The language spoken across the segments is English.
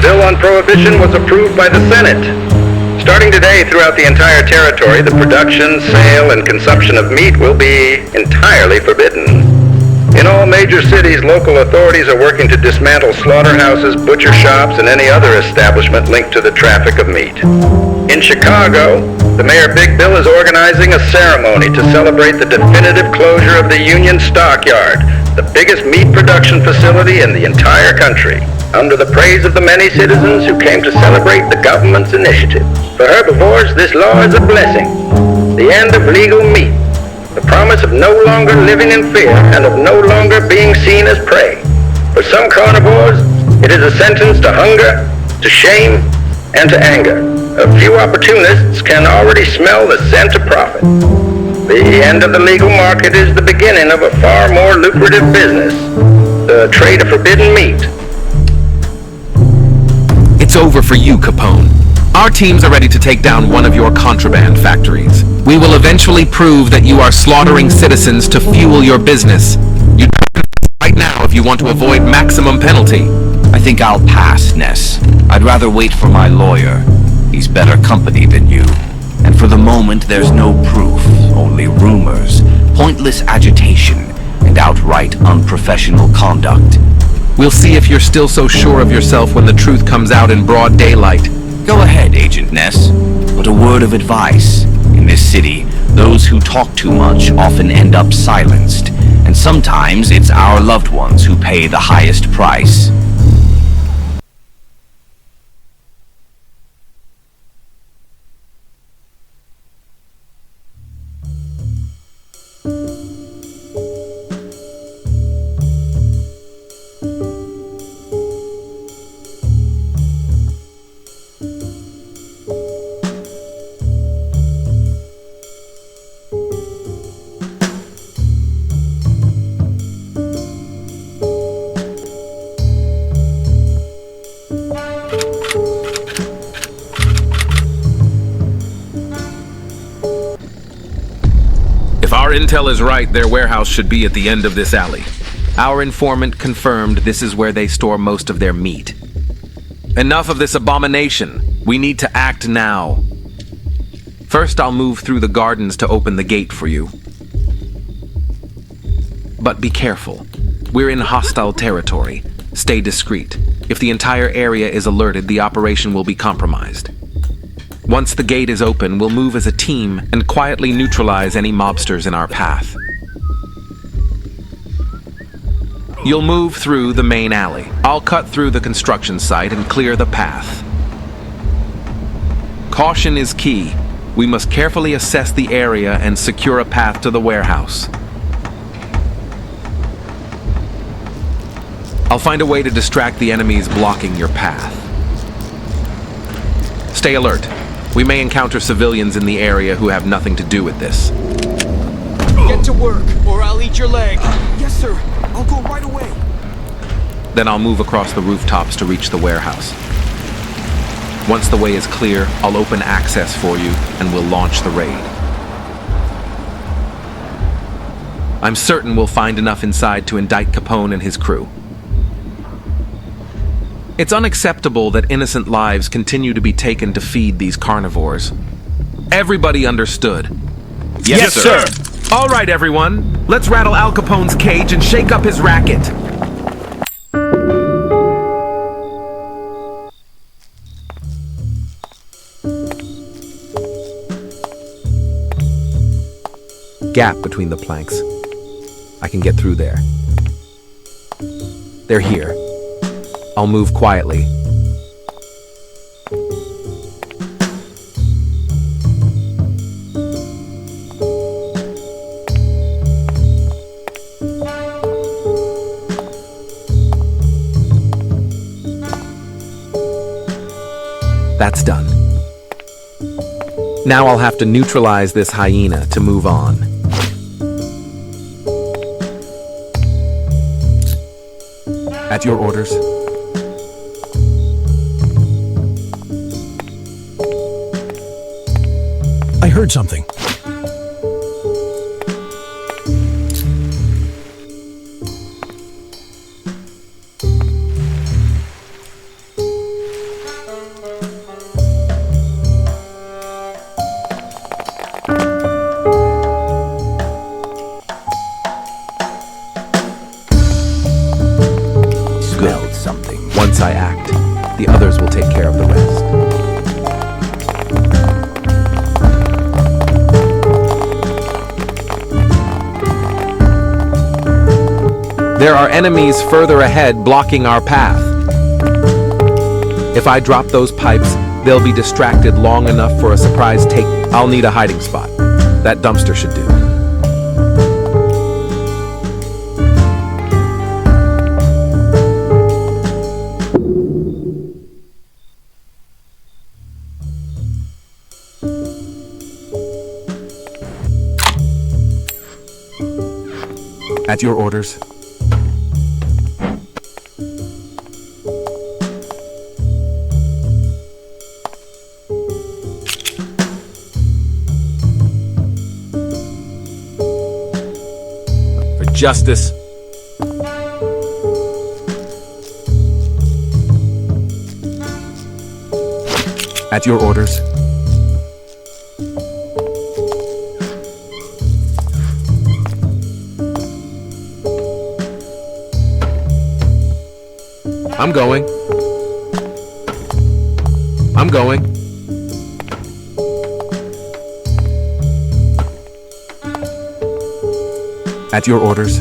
bill on prohibition was approved by the Senate. Starting today, throughout the entire territory, the production, sale, and consumption of meat will be entirely forbidden. In all major cities, local authorities are working to dismantle slaughterhouses, butcher shops, and any other establishment linked to the traffic of meat. In Chicago, the Mayor Big Bill is organizing a ceremony to celebrate the definitive closure of the Union Stockyard, the biggest meat production facility in the entire country, under the praise of the many citizens who came to celebrate the government's initiative. For herbivores, this law is a blessing, the end of legal meat, the promise of no longer living in fear and of no longer being seen as prey. For some carnivores, it is a sentence to hunger, to shame, and to anger. A few opportunists can already smell the scent of profit. The end of the legal market is the beginning of a far more lucrative business, the trade of forbidden meat. It's over for you, Capone. Our teams are ready to take down one of your contraband factories. We will eventually prove that you are slaughtering citizens to fuel your business. You right now if you want to avoid maximum penalty. I think I'll pass, Ness. I'd rather wait for my lawyer. He's better company than you. And for the moment, there's no proof, only rumors, pointless agitation, and outright unprofessional conduct. We'll see if you're still so sure of yourself when the truth comes out in broad daylight. Go ahead, Agent Ness. But a word of advice. In this city, those who talk too much often end up silenced. And sometimes it's our loved ones who pay the highest price. If our intel is right, their warehouse should be at the end of this alley. Our informant confirmed this is where they store most of their meat. Enough of this abomination. We need to act now. First, I'll move through the gardens to open the gate for you. But be careful. We're in hostile territory. Stay discreet. If the entire area is alerted, the operation will be compromised. Once the gate is open, we'll move as a team and quietly neutralize any mobsters in our path. You'll move through the main alley. I'll cut through the construction site and clear the path. Caution is key. We must carefully assess the area and secure a path to the warehouse. I'll find a way to distract the enemies blocking your path. Stay alert. We may encounter civilians in the area who have nothing to do with this. Get to work, or I'll eat your leg. Yes, sir. I'll go right away. Then I'll move across the rooftops to reach the warehouse. Once the way is clear, I'll open access for you and we'll launch the raid. I'm certain we'll find enough inside to indict Capone and his crew. It's unacceptable that innocent lives continue to be taken to feed these carnivores. Everybody understood? Yes, sir. All right, everyone. Let's rattle Al Capone's cage and shake up his racket. Gap between the planks. I can get through there. They're here. I'll move quietly. That's done. Now I'll have to neutralize this hyena to move on. At your orders. I heard something. The others will take care of the rest. There are enemies further ahead blocking our path. If I drop those pipes, they'll be distracted long enough for a surprise take. I'll need a hiding spot. That dumpster should do. At your orders. For justice. At your orders. I'm going. I'm going. At your orders.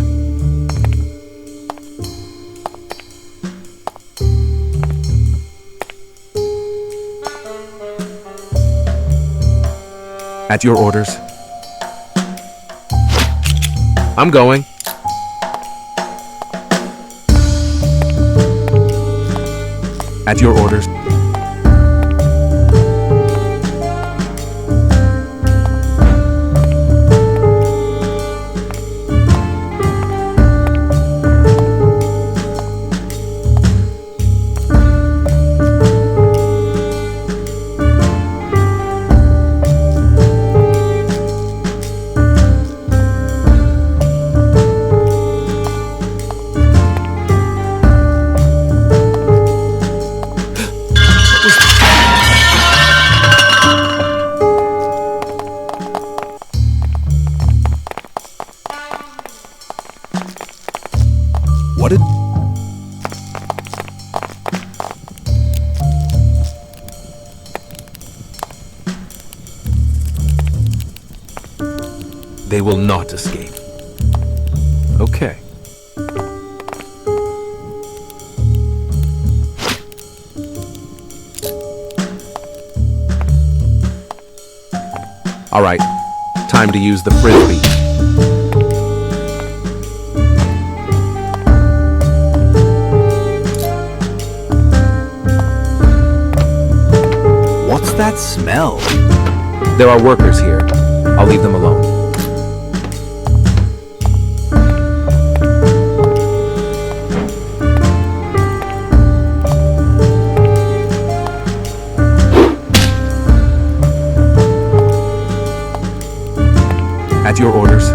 At your orders. I'm going. At your orders. What did... They will not escape. Okay. All right, time to use the frisbee. What's that smell? There are workers here. I'll leave them alone. At your orders.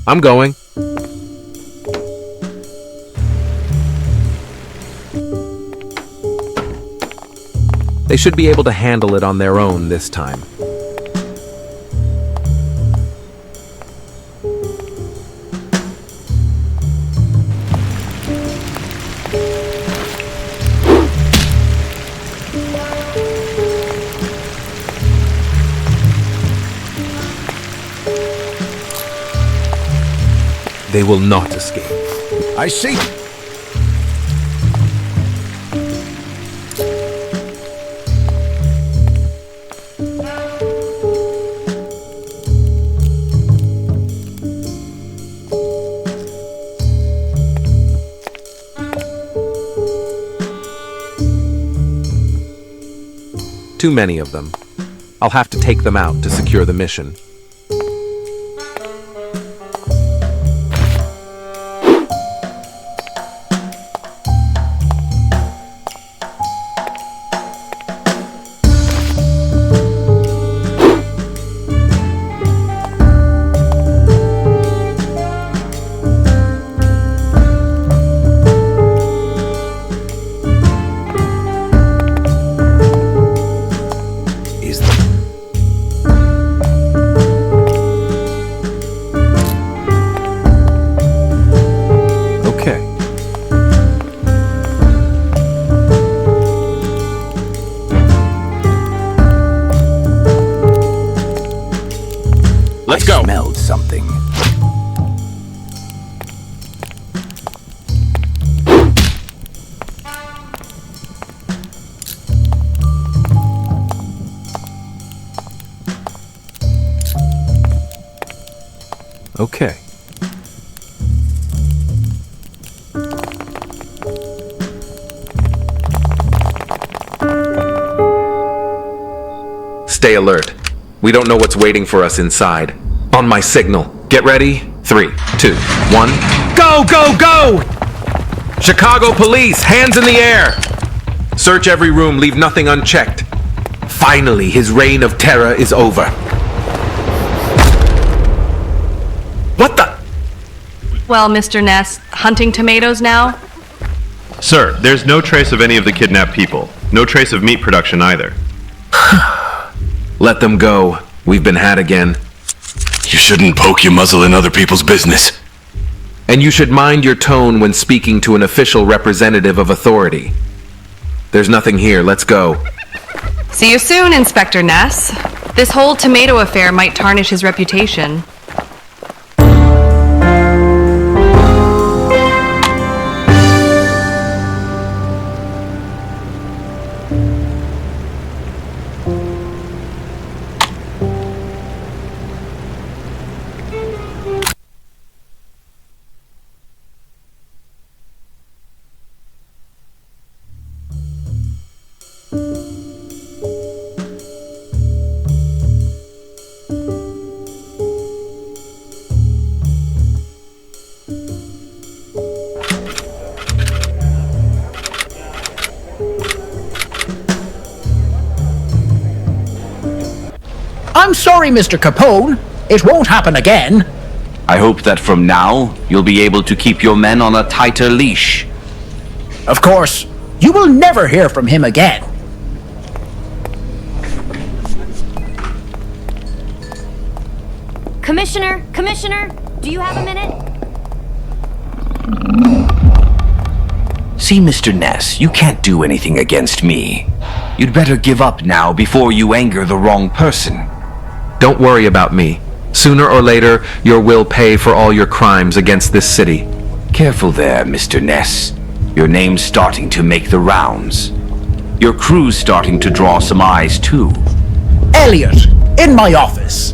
I'm going. They should be able to handle it on their own this time. They will not escape. I see. Too many of them. I'll have to take them out to secure the mission. Okay. Stay alert. We don't know what's waiting for us inside. On my signal. Get ready. 3, 2, 1. Go, go, go! Chicago police, hands in the air! Search every room, leave nothing unchecked. Finally, his reign of terror is over. What the? Well, Mr. Ness, hunting tomatoes now? Sir, there's no trace of any of the kidnapped people. No trace of meat production either. Let them go. We've been had again. You shouldn't poke your muzzle in other people's business. And you should mind your tone when speaking to an official representative of authority. There's nothing here. Let's go. See you soon, Inspector Ness. This whole tomato affair might tarnish his reputation. I'm sorry, Mr. Capone. It won't happen again. I hope that from now, you'll be able to keep your men on a tighter leash. Of course, you will never hear from him again. Commissioner, do you have a minute? See, Mr. Ness, you can't do anything against me. You'd better give up now before you anger the wrong person. Don't worry about me. Sooner or later, your will pay for all your crimes against this city. Careful there, Mr. Ness. Your name's starting to make the rounds. Your crew's starting to draw some eyes, too. Elliot, in my office.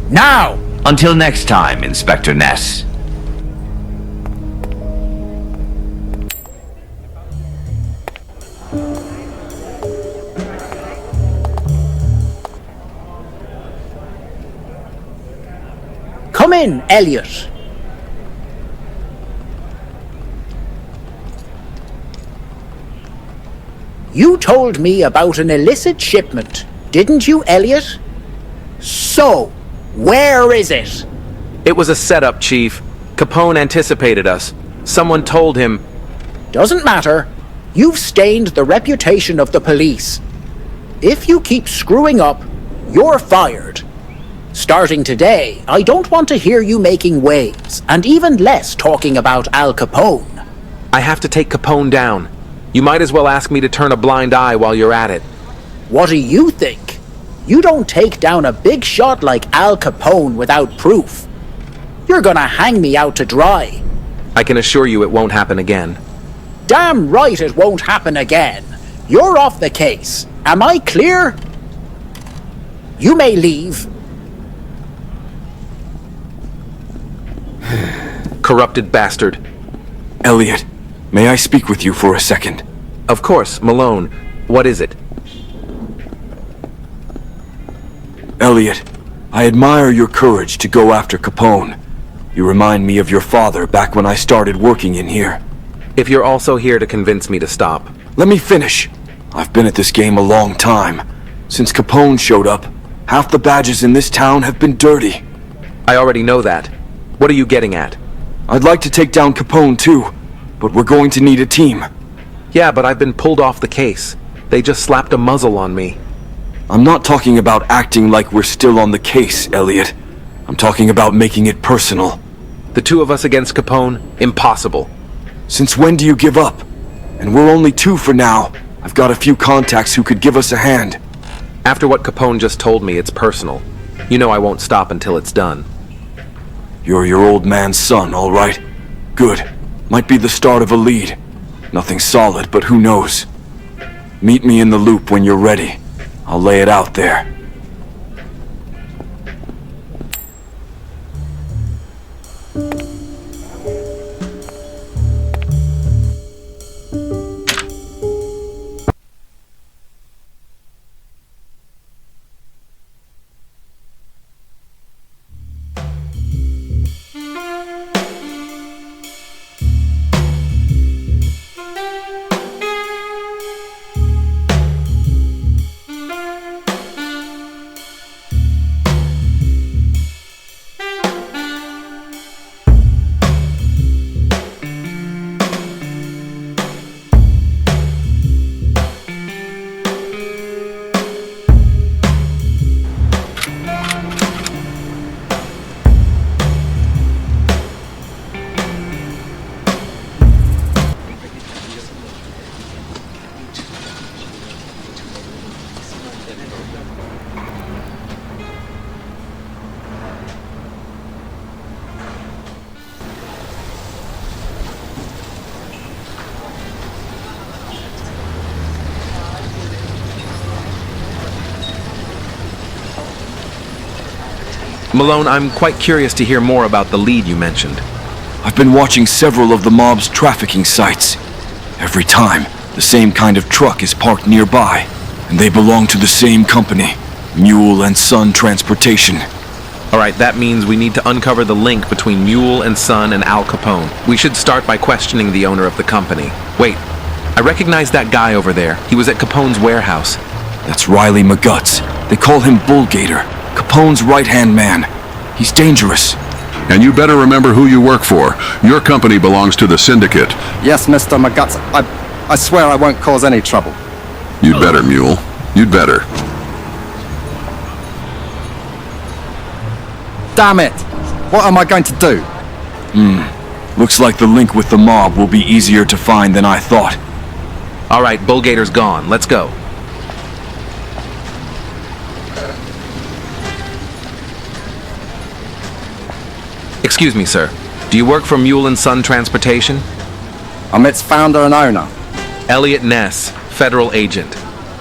Now! Until next time, Inspector Ness. Come in, Elliot. You told me about an illicit shipment, didn't you, Elliot? So, where is it? It was a setup, Chief. Capone anticipated us. Someone told him... Doesn't matter. You've stained the reputation of the police. If you keep screwing up, you're fired. Starting today, I don't want to hear you making waves, and even less talking about Al Capone. I have to take Capone down. You might as well ask me to turn a blind eye while you're at it. What do you think? You don't take down a big shot like Al Capone without proof. You're gonna hang me out to dry. I can assure you it won't happen again. Damn right it won't happen again. You're off the case. Am I clear? You may leave. Corrupted bastard. Elliot, may I speak with you for a second? Of course, Malone. What is it? Elliot, I admire your courage to go after Capone. You remind me of your father back when I started working in here. If you're also here to convince me to stop. Let me finish. I've been at this game a long time. Since Capone showed up, half the badges in this town have been dirty. I already know that. What are you getting at? I'd like to take down Capone too, but we're going to need a team. Yeah, but I've been pulled off the case. They just slapped a muzzle on me. I'm not talking about acting like we're still on the case, Elliot. I'm talking about making it personal. The two of us against Capone? Impossible. Since when do you give up? And we're only 2 for now. I've got a few contacts who could give us a hand. After what Capone just told me, it's personal. You know I won't stop until it's done. You're your old man's son, all right? Good. Might be the start of a lead. Nothing solid, but who knows? Meet me in the loop when you're ready. I'll lay it out there. Malone, I'm quite curious to hear more about the lead you mentioned. I've been watching several of the mob's trafficking sites. Every time, the same kind of truck is parked nearby, and they belong to the same company, Mule and Son Transportation. Alright, that means we need to uncover the link between Mule and Son and Al Capone. We should start by questioning the owner of the company. Wait, I recognize that guy over there. He was at Capone's warehouse. That's Riley McGuts. They call him Bullgator, Capone's right-hand man. He's dangerous. And you better remember who you work for. Your company belongs to the Syndicate. Yes, Mr. McGuts. I swear I won't cause any trouble. You'd better, Mule. You'd better. Damn it! What am I going to do? Looks like the link with the mob will be easier to find than I thought. Alright, Bullgator's gone. Let's go. Excuse me, sir. Do you work for Mule and Son Transportation? I'm its founder and owner. Elliot Ness, federal agent.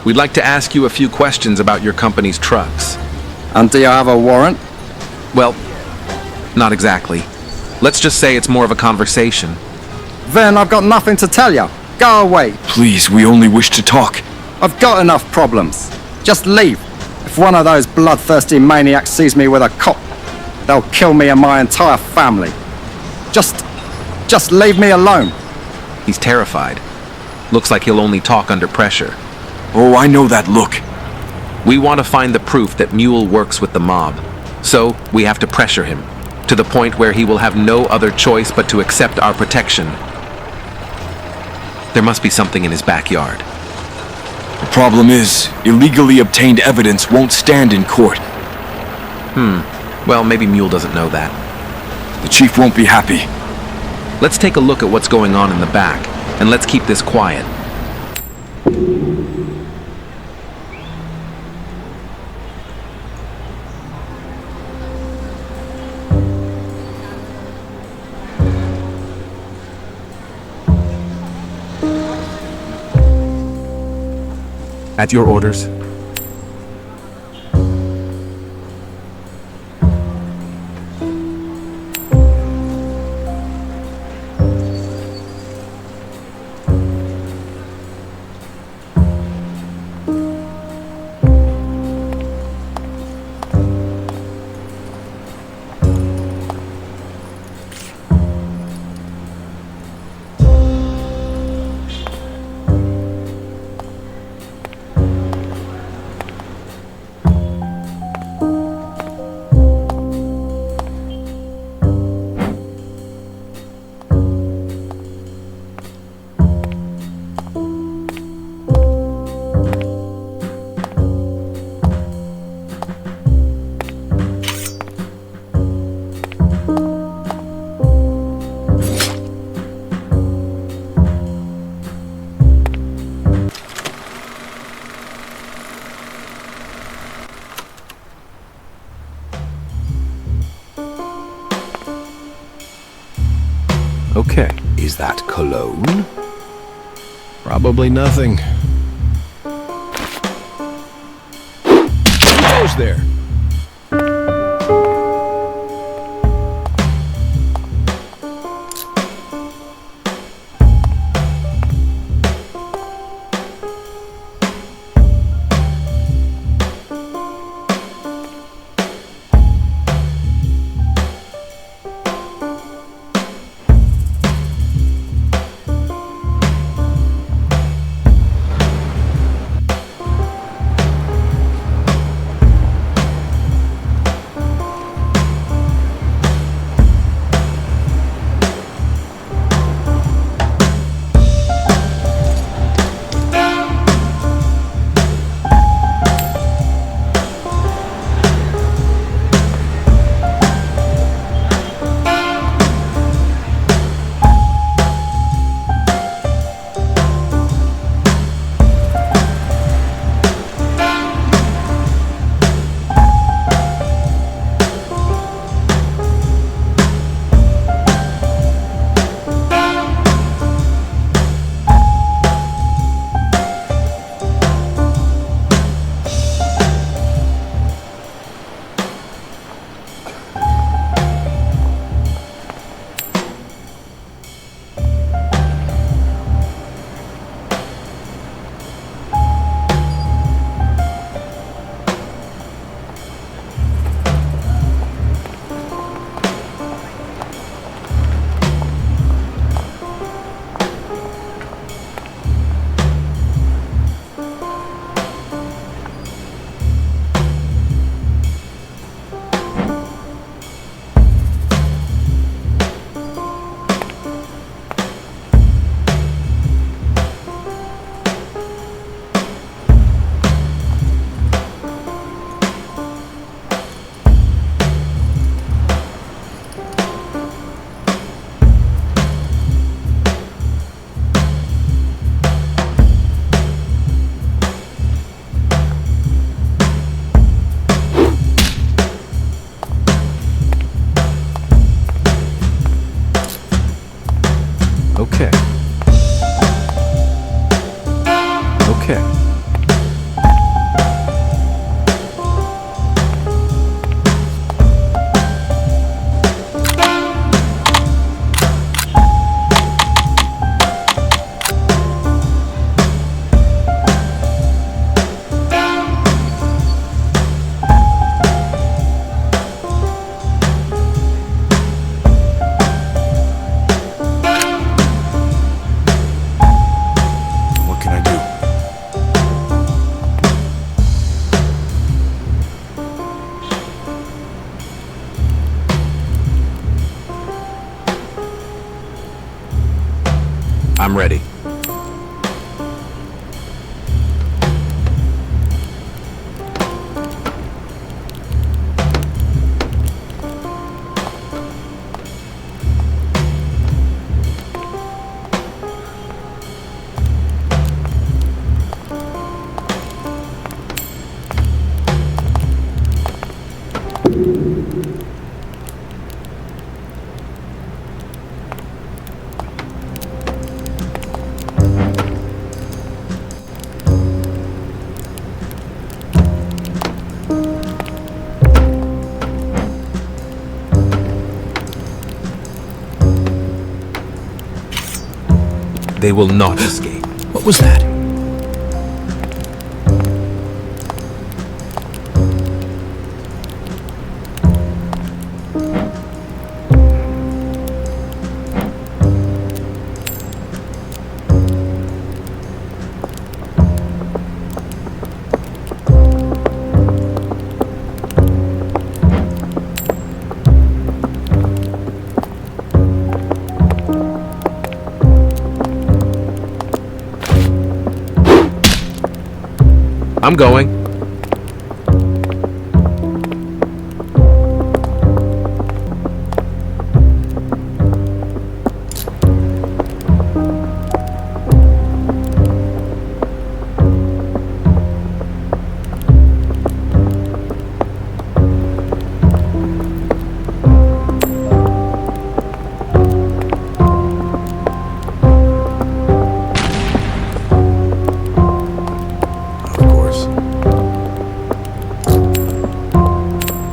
We'd like to ask you a few questions about your company's trucks. And do you have a warrant? Well, not exactly. Let's just say it's more of a conversation. Then I've got nothing to tell you. Go away. Please, we only wish to talk. I've got enough problems. Just leave. If one of those bloodthirsty maniacs sees me with a cop, they'll kill me and my entire family. Just leave me alone. He's terrified. Looks like he'll only talk under pressure. Oh, I know that look. We want to find the proof that Mule works with the mob. So, we have to pressure him, to the point where he will have no other choice but to accept our protection. There must be something in his backyard. The problem is, illegally obtained evidence won't stand in court. Well, maybe Mule doesn't know that. The chief won't be happy. Let's take a look at what's going on in the back, and let's keep this quiet. At your orders. Okay. Is that cologne? Probably nothing. Who goes there? Okay. Okay. What can I do? I'm ready. They will not escape. What was that? I'm going.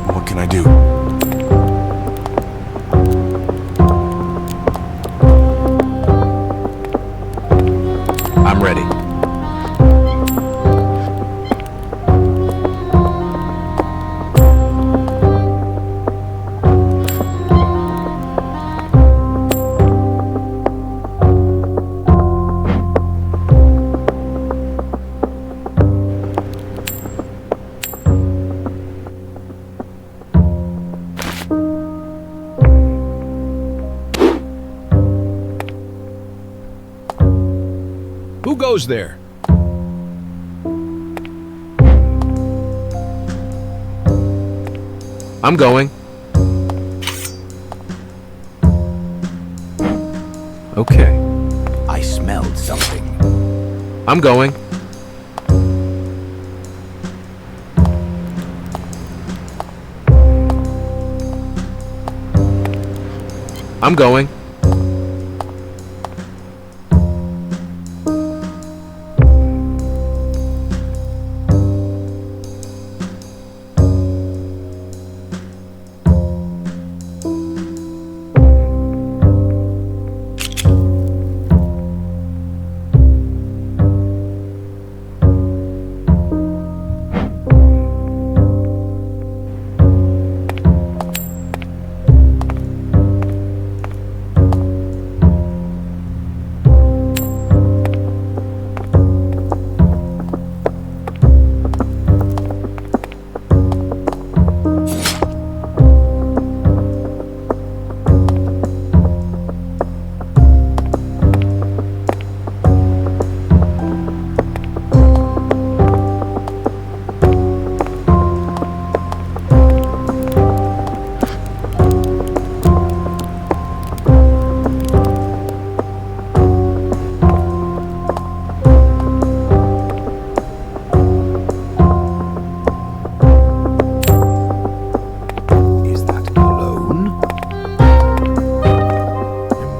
What can I do? I'm ready. Who goes there? I'm going. Okay. I smelled something. I'm going. I'm going.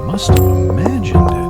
Must have imagined it.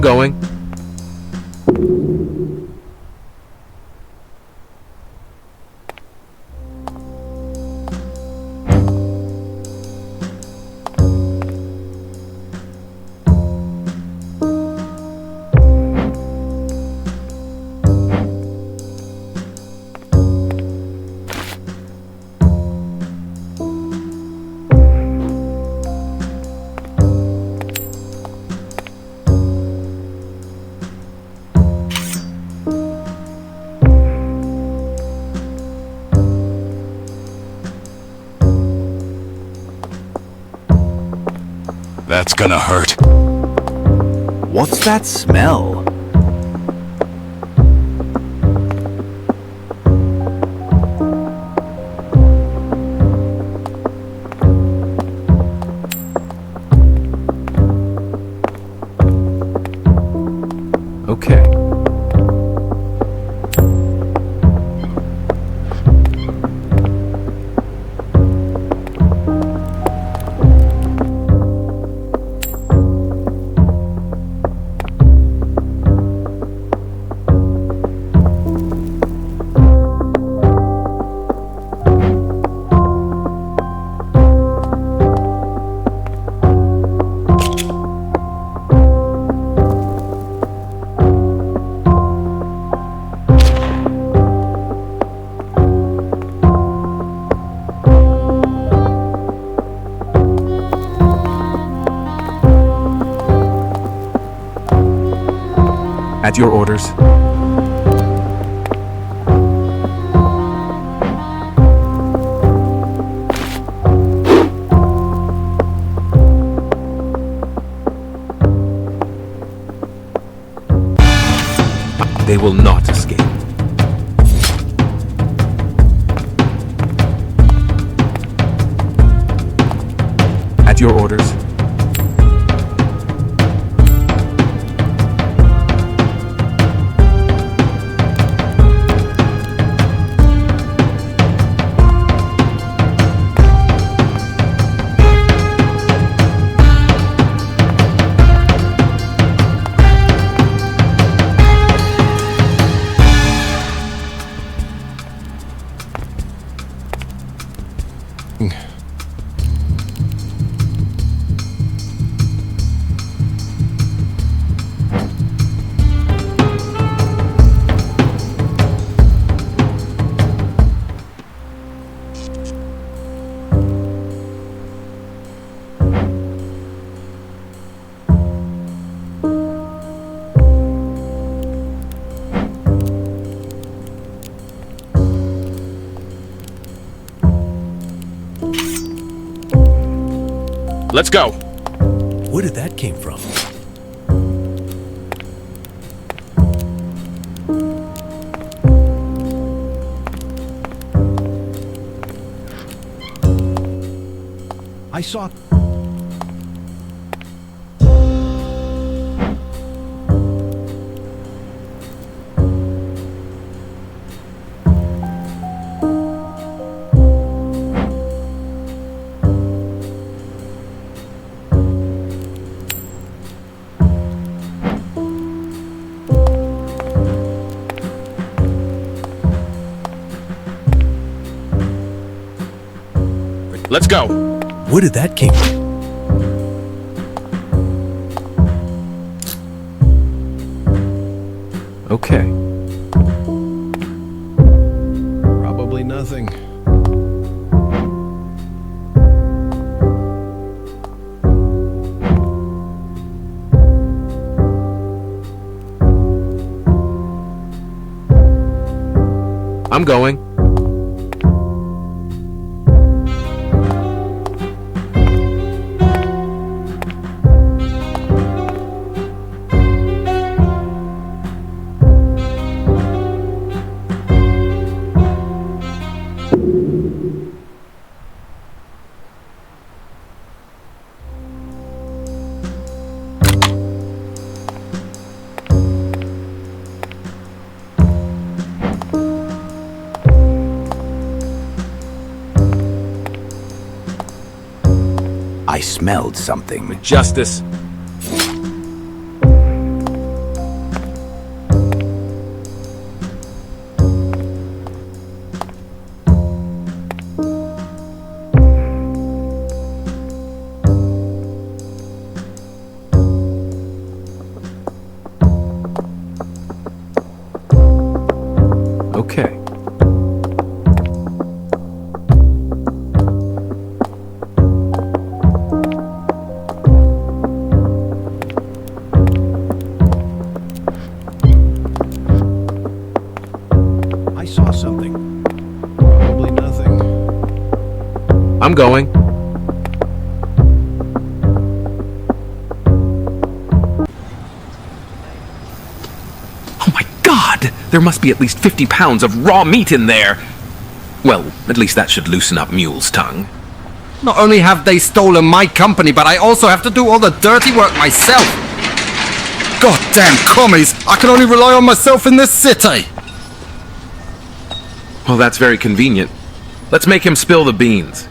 going. That's gonna hurt. What's that smell? Okay. At your orders. They will not escape. At your orders. Let's go. Where did that came from? I saw... Let's go. Where did that came from? Okay. Probably nothing. I'm going. I smelled something. Justice. I'm going. Oh my God! There must be at least 50 pounds of raw meat in there! Well, at least that should loosen up Mule's tongue. Not only have they stolen my company, but I also have to do all the dirty work myself. Goddamn commies! I can only rely on myself in this city! Well, that's very convenient. Let's make him spill the beans.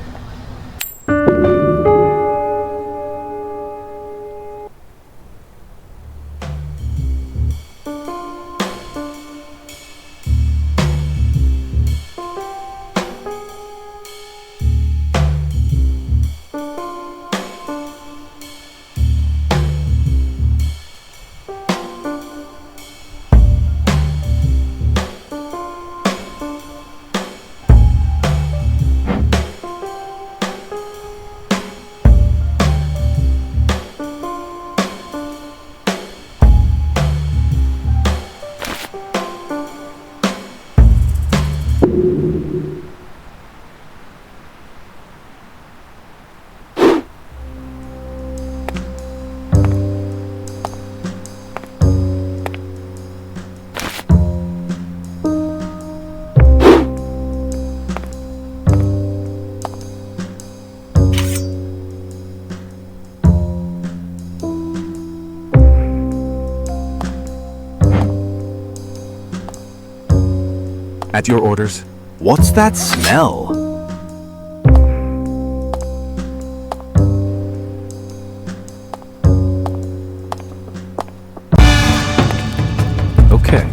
At your orders. What's that smell? Okay.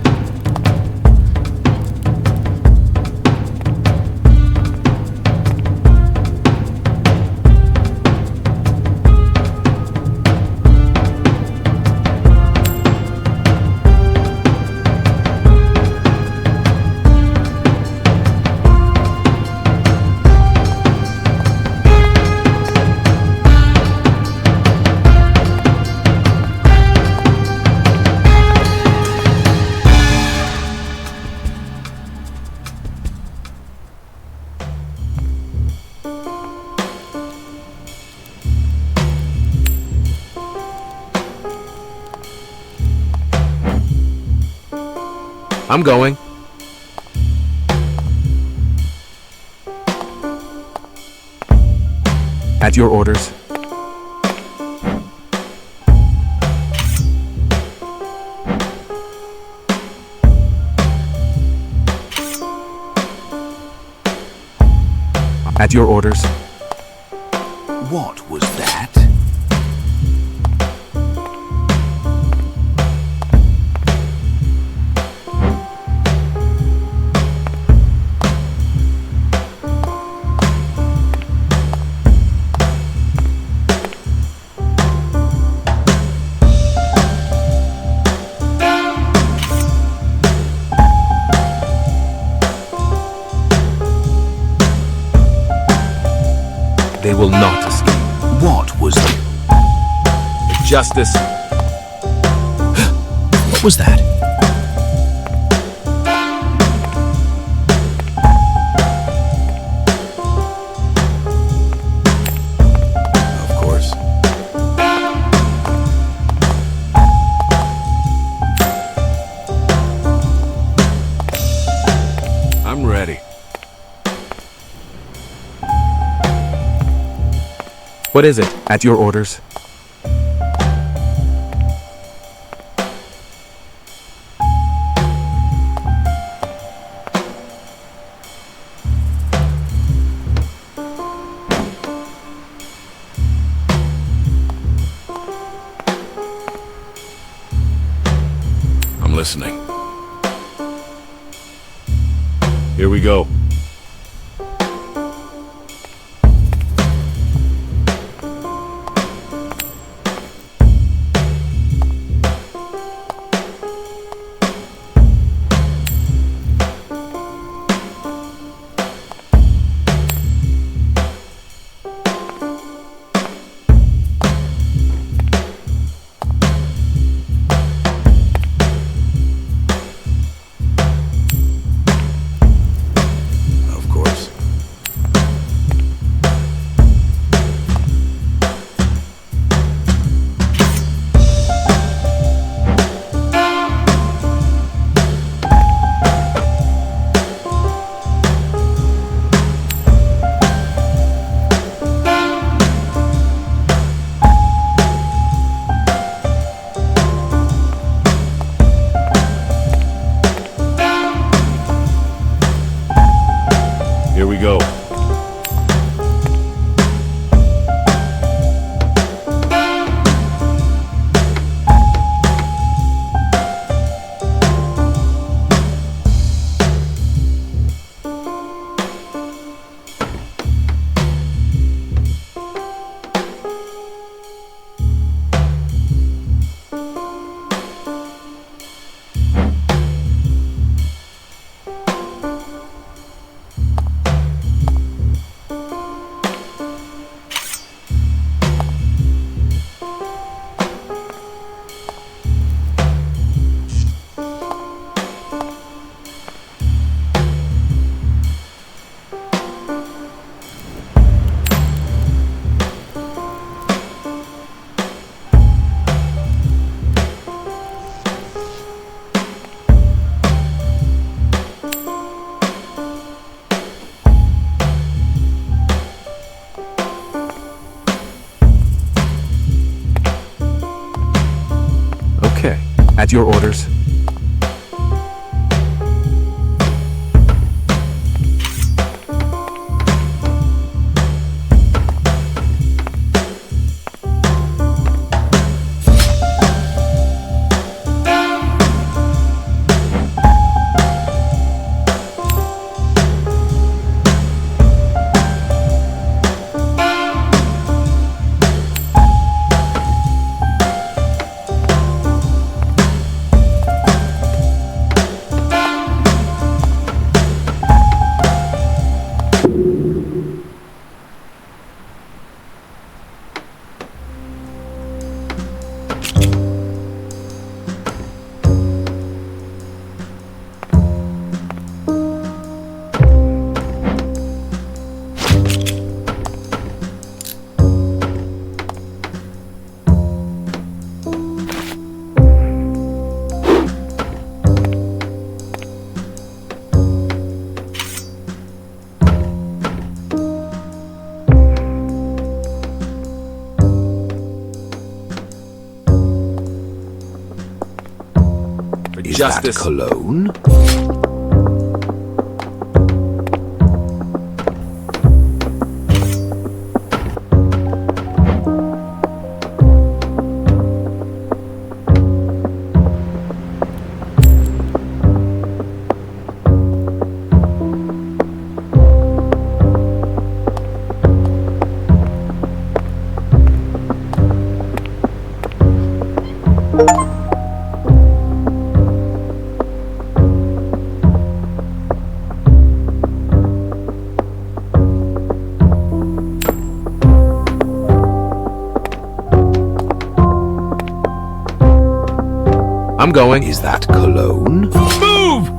I'm going. At your orders. At your orders. What was that? They will not escape. What was that? Justice. What was that? Of course. I'm ready. What is it? At your orders. I'm listening. Here we go. At your orders. Is Justice. that cologne? I'm going. Is that cologne? Move!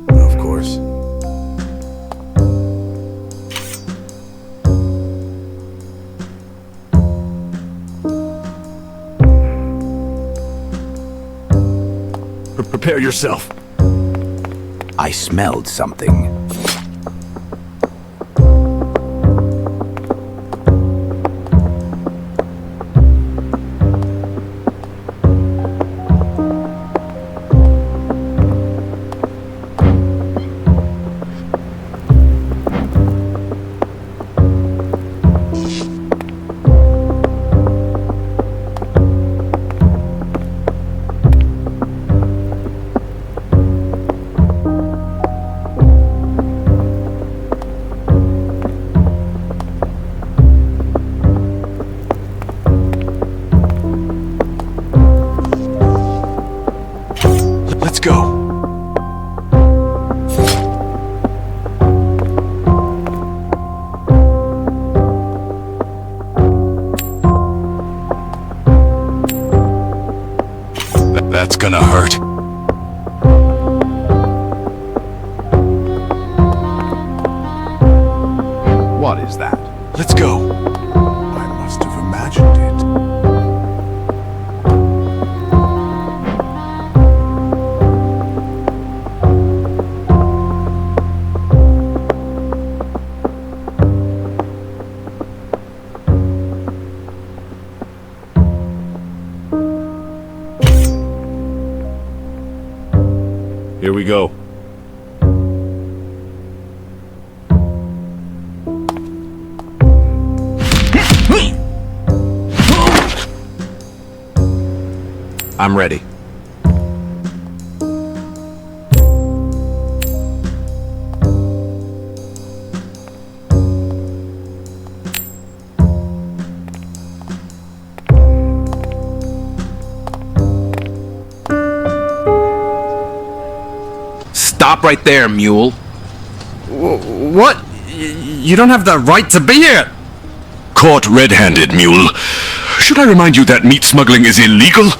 Of course. Prepare yourself. I smelled something. Let's go. That's gonna hurt. What is that? Let's go. I must have imagined it. Here we go. I'm ready. Stop right there, mule. What? You don't have the right to be here! Caught red-handed, mule. Should I remind you that meat smuggling is illegal?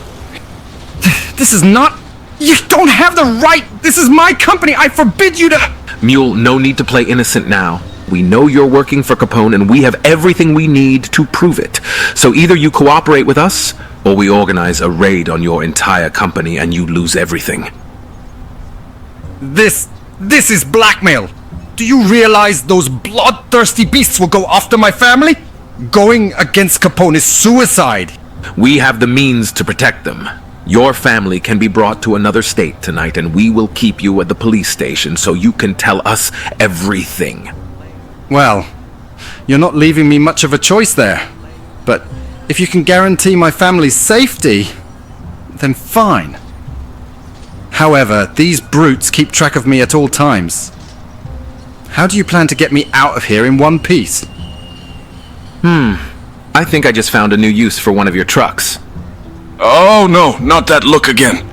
This is not... You don't have the right! This is my company! I forbid you to... Mule, no need to play innocent now. We know you're working for Capone and we have everything we need to prove it. So either you cooperate with us, or we organize a raid on your entire company and you lose everything. This is blackmail! Do you realize those bloodthirsty beasts will go after my family? Going against Capone is suicide! We have the means to protect them. Your family can be brought to another state tonight and we will keep you at the police station so you can tell us everything. Well, you're not leaving me much of a choice there. But if you can guarantee my family's safety, then fine. However, these brutes keep track of me at all times. How do you plan to get me out of here in one piece? I think I just found a new use for one of your trucks. Oh no, not that look again.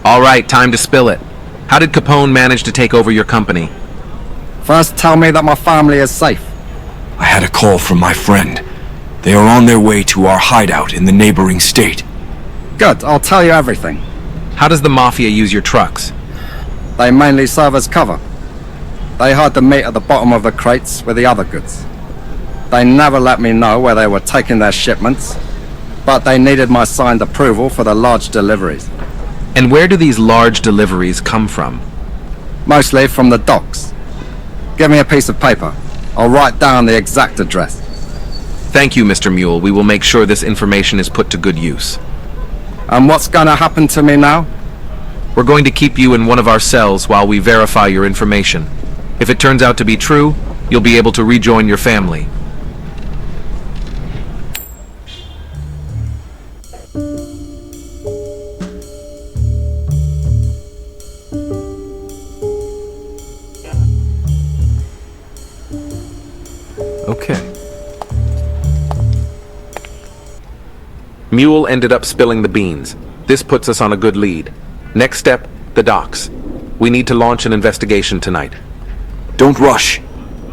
All right, time to spill it. How did Capone manage to take over your company? First tell me that my family is safe. I had a call from my friend. They are on their way to our hideout in the neighboring state. Good, I'll tell you everything. How does the Mafia use your trucks? They mainly serve as cover. They hide the meat at the bottom of the crates with the other goods. They never let me know where they were taking their shipments, but they needed my signed approval for the large deliveries. And where do these large deliveries come from? Mostly from the docks. Give me a piece of paper. I'll write down the exact address. Thank you, Mr. Mule. We will make sure this information is put to good use. And what's gonna happen to me now? We're going to keep you in one of our cells while we verify your information. If it turns out to be true, you'll be able to rejoin your family. Okay. Mule ended up spilling the beans. This puts us on a good lead. Next step, the docks. We need to launch an investigation tonight. Don't rush.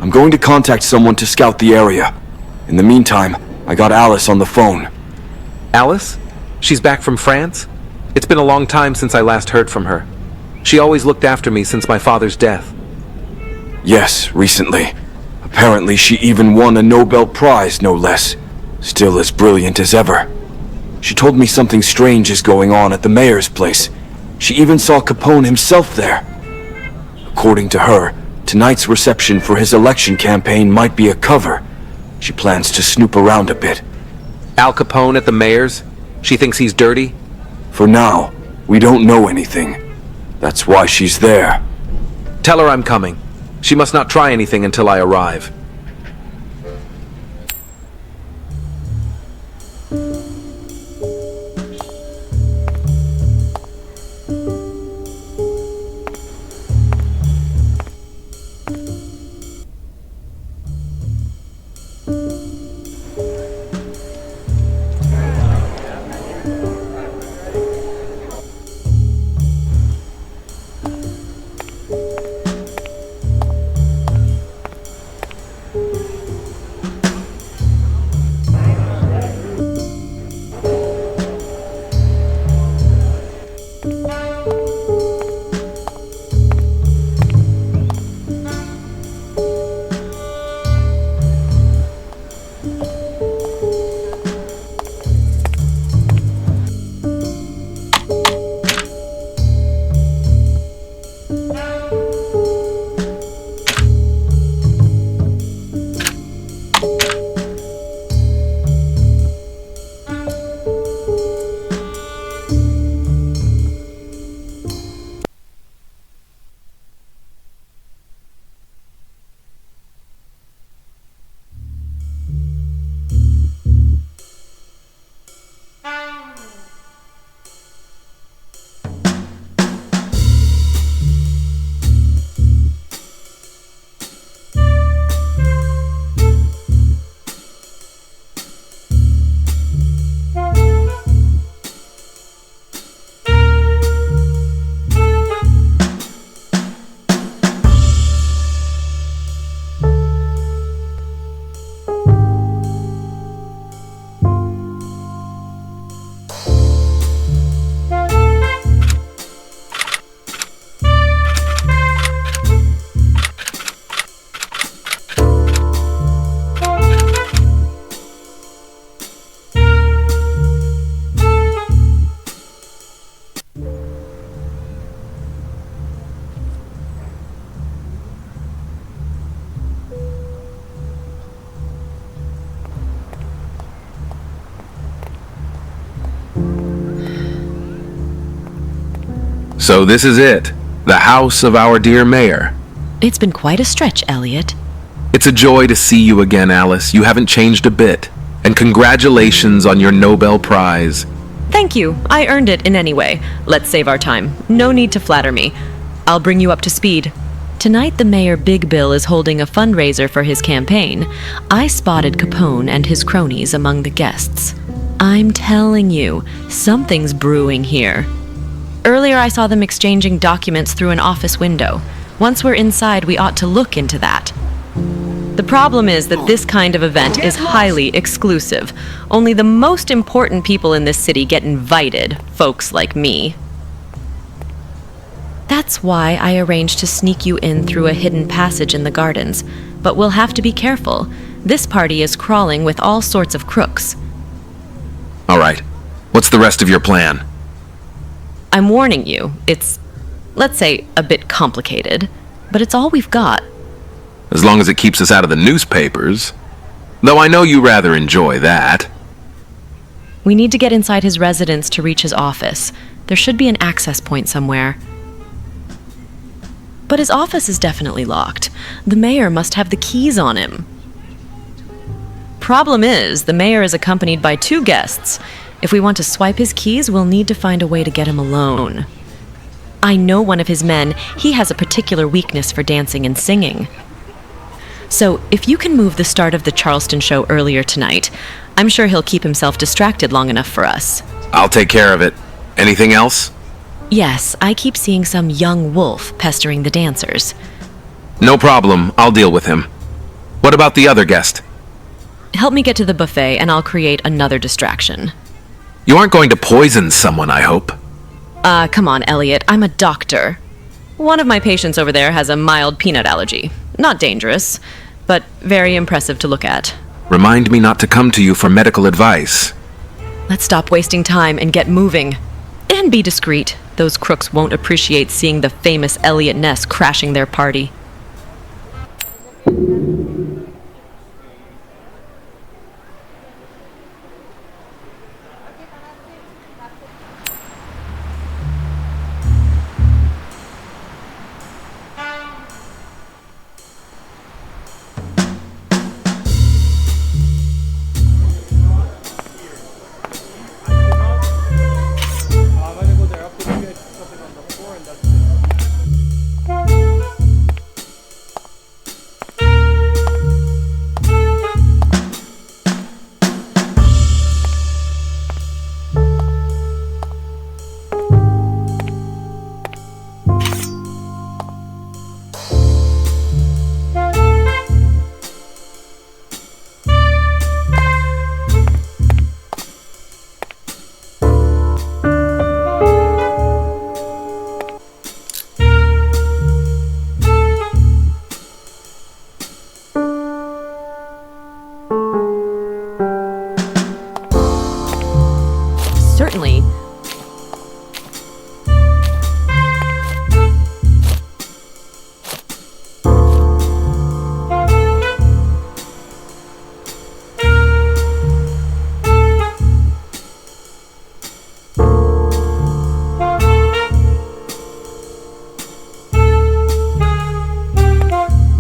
I'm going to contact someone to scout the area. In the meantime, I got Alice on the phone. Alice? She's back from France? It's been a long time since I last heard from her. She always looked after me since my father's death. Yes, recently. Apparently she even won a Nobel Prize, no less. Still as brilliant as ever. She told me something strange is going on at the mayor's place. She even saw Capone himself there. According to her, tonight's reception for his election campaign might be a cover. She plans to snoop around a bit. Al Capone at the mayor's? She thinks he's dirty? For now, we don't know anything. That's why she's there. Tell her I'm coming. She must not try anything until I arrive. So this is it, the house of our dear mayor. It's been quite a stretch, Elliot. It's a joy to see you again, Alice. You haven't changed a bit. And congratulations on your Nobel Prize. Thank you. I earned it in any way. Let's save our time. No need to flatter me. I'll bring you up to speed. Tonight, the mayor Big Bill is holding a fundraiser for his campaign. I spotted Capone and his cronies among the guests. I'm telling you, something's brewing here. Earlier, I saw them exchanging documents through an office window. Once we're inside, we ought to look into that. The problem is that this kind of event is highly exclusive. Only the most important people in this city get invited, folks like me. That's why I arranged to sneak you in through a hidden passage in the gardens. But we'll have to be careful. This party is crawling with all sorts of crooks. All right. What's the rest of your plan? I'm warning you, it's, let's say, a bit complicated. But it's all we've got. As long as it keeps us out of the newspapers. Though I know you rather enjoy that. We need to get inside his residence to reach his office. There should be an access point somewhere. But his office is definitely locked. The mayor must have the keys on him. Problem is, the mayor is accompanied by 2 guests. If we want to swipe his keys, we'll need to find a way to get him alone. I know one of his men. He has a particular weakness for dancing and singing. So, if you can move the start of the Charleston show earlier tonight, I'm sure he'll keep himself distracted long enough for us. I'll take care of it. Anything else? Yes, I keep seeing some young wolf pestering the dancers. No problem. I'll deal with him. What about the other guest? Help me get to the buffet and I'll create another distraction. You aren't going to poison someone, I hope. Come on, Elliot. I'm a doctor. One of my patients over there has a mild peanut allergy. Not dangerous, but very impressive to look at. Remind me not to come to you for medical advice. Let's stop wasting time and get moving. And be discreet. Those crooks won't appreciate seeing the famous Elliot Ness crashing their party. Certainly.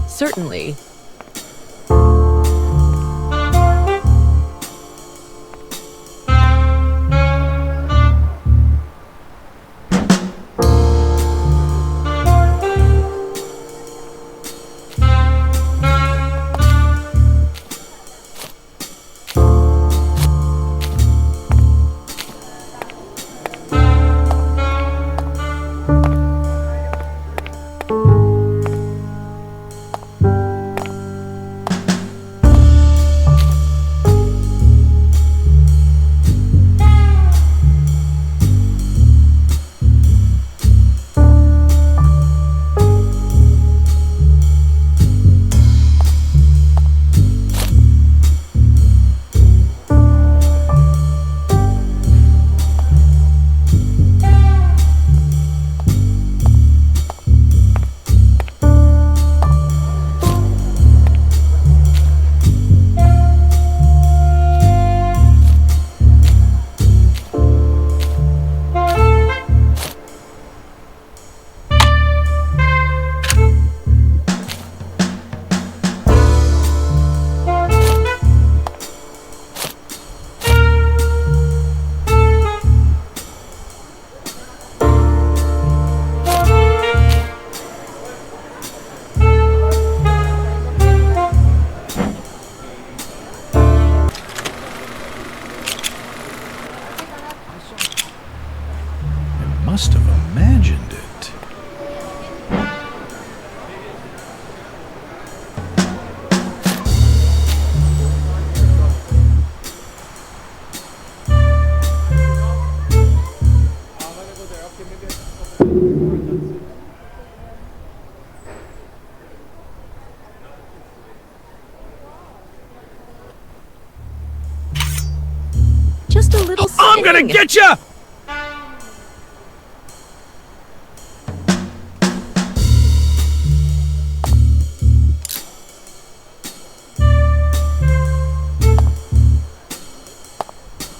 Certainly. must have imagined it. Just a little I'm gonna sting. get ya!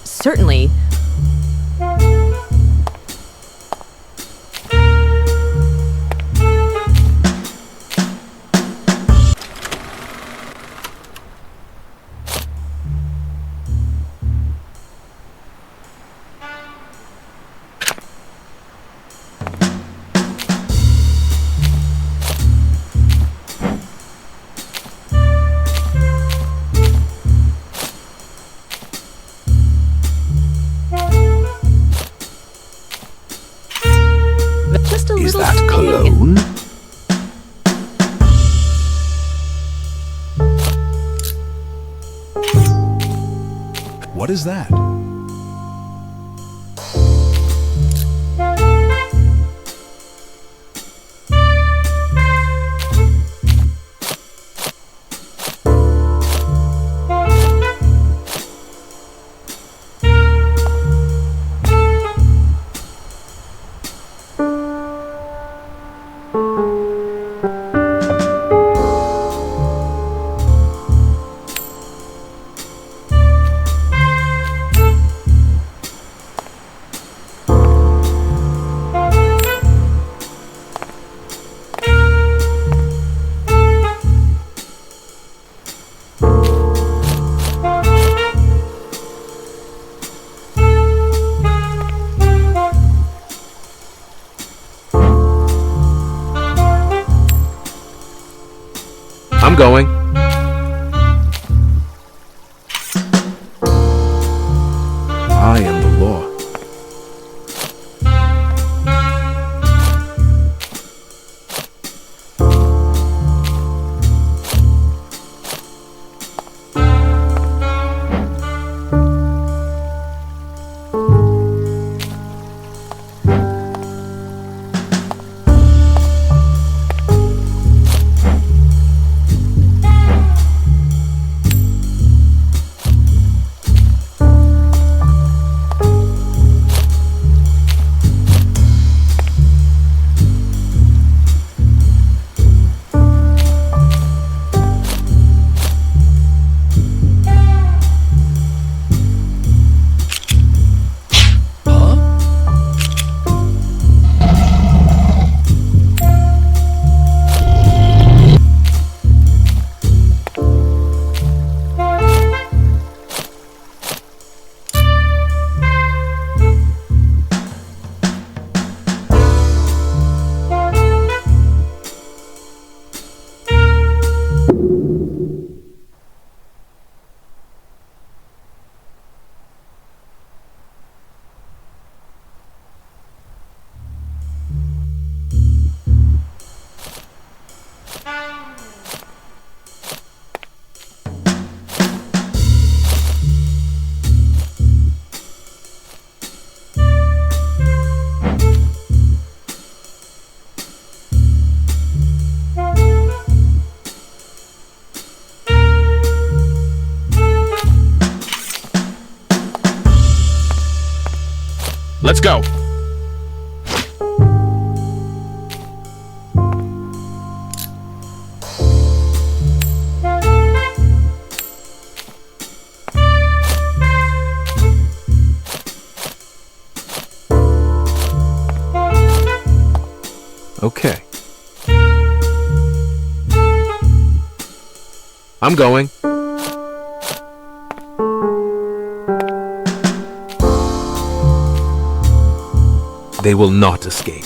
Certainly. Just a Is little that sting. cologne? What is that? I'm going. I am the law. Let's go. Okay. I'm going. They will not escape.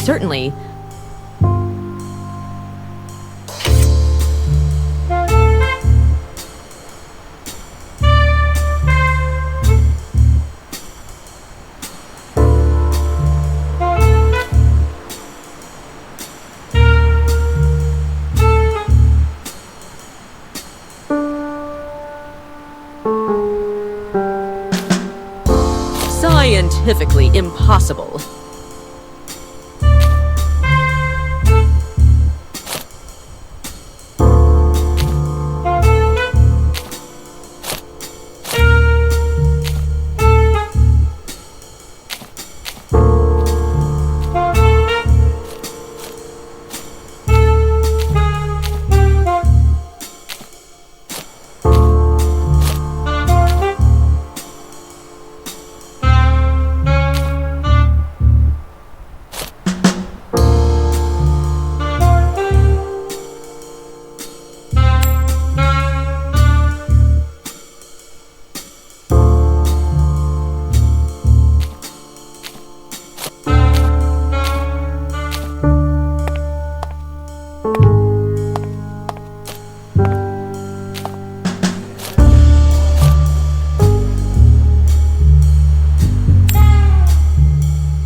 Certainly. Scientifically impossible.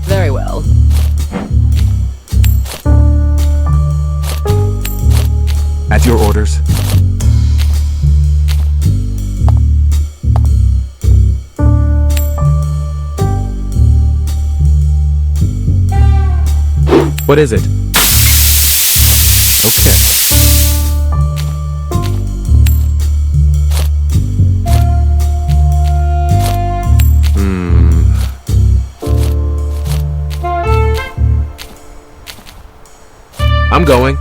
Very well. At your orders. What is it? I'm going.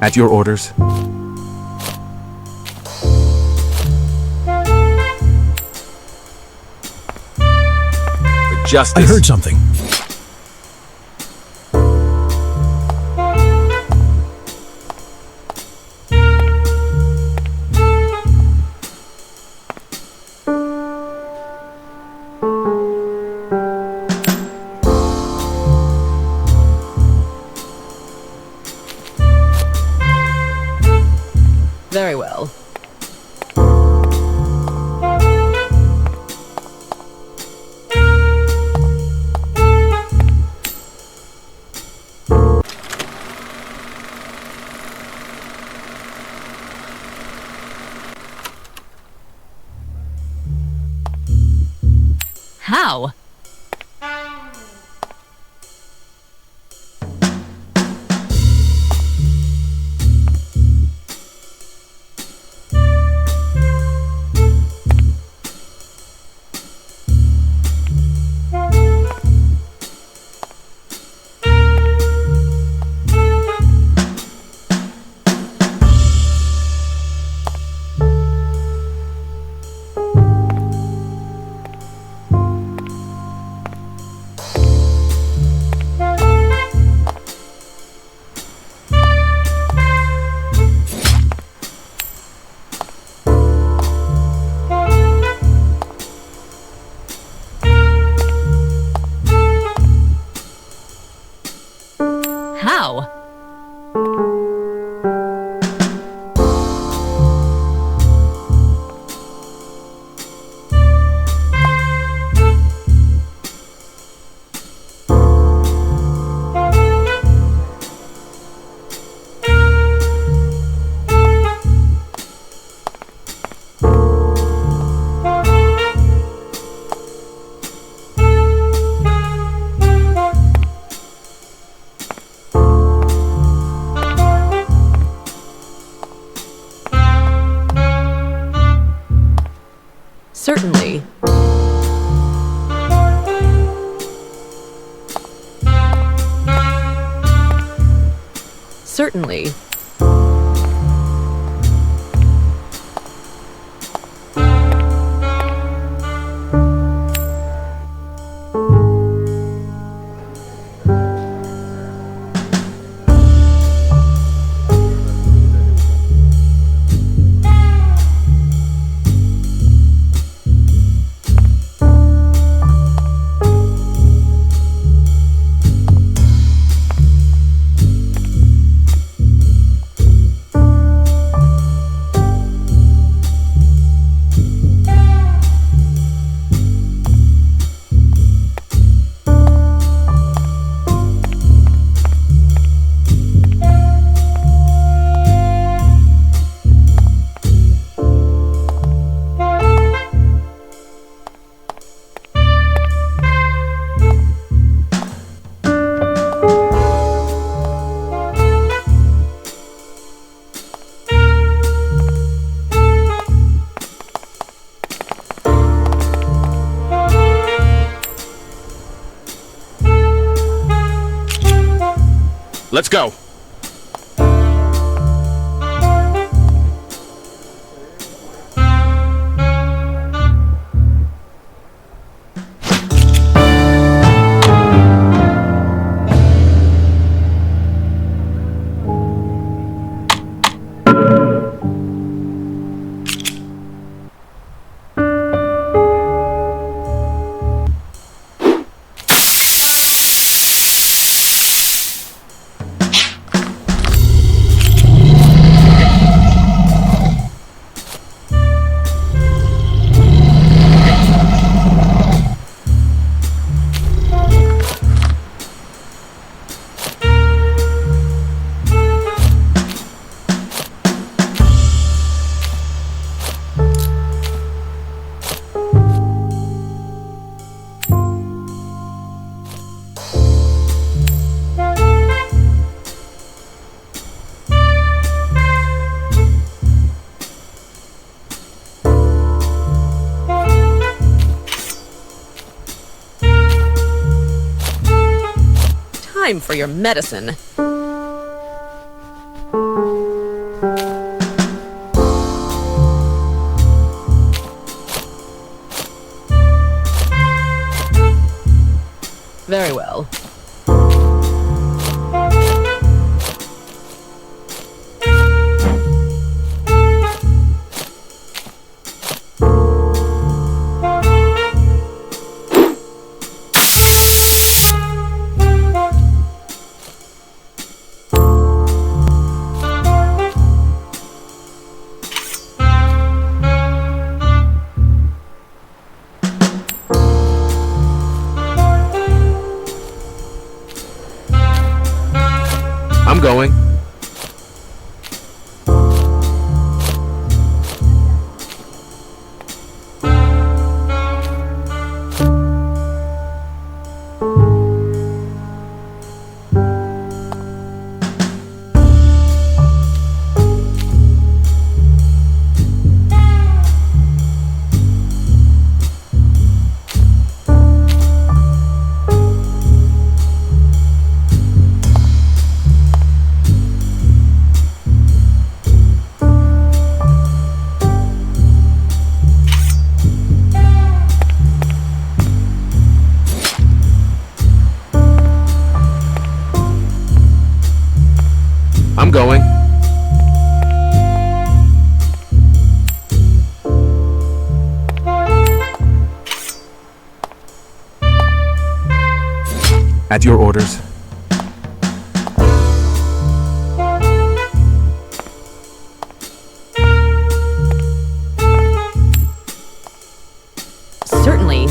At your orders. For justice. I heard something. Very well. How? How? Certainly. Certainly. Let's go. Time for your medicine. Very well. I'm going. I'm going. At your orders. Certainly.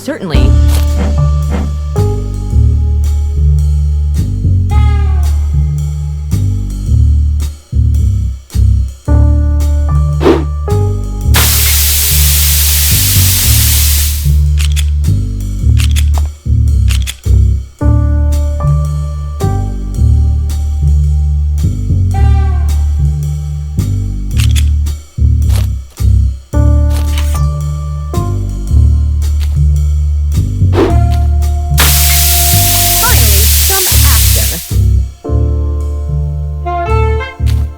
Certainly.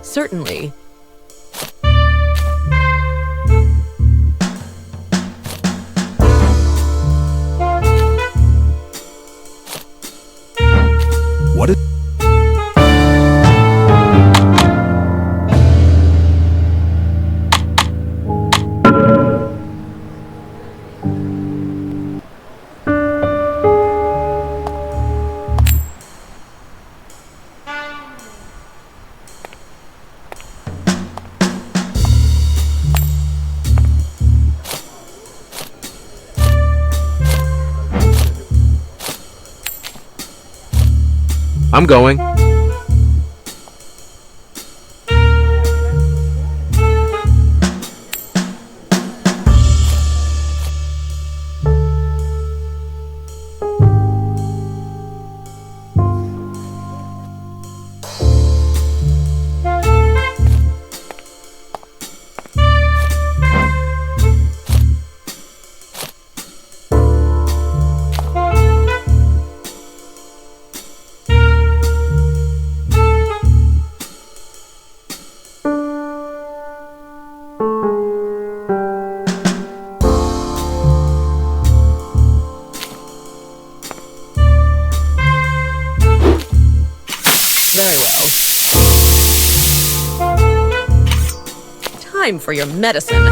Certainly. What is... I'm going. Very well. Time for your medicine.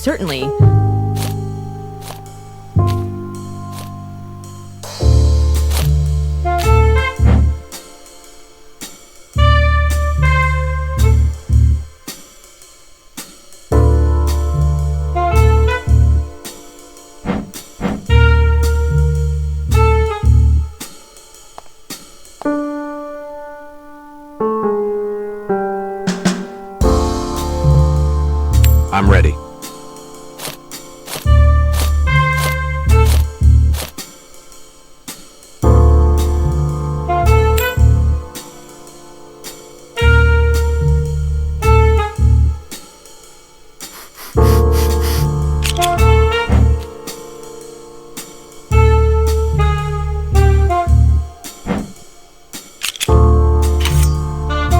Certainly. I'm ready.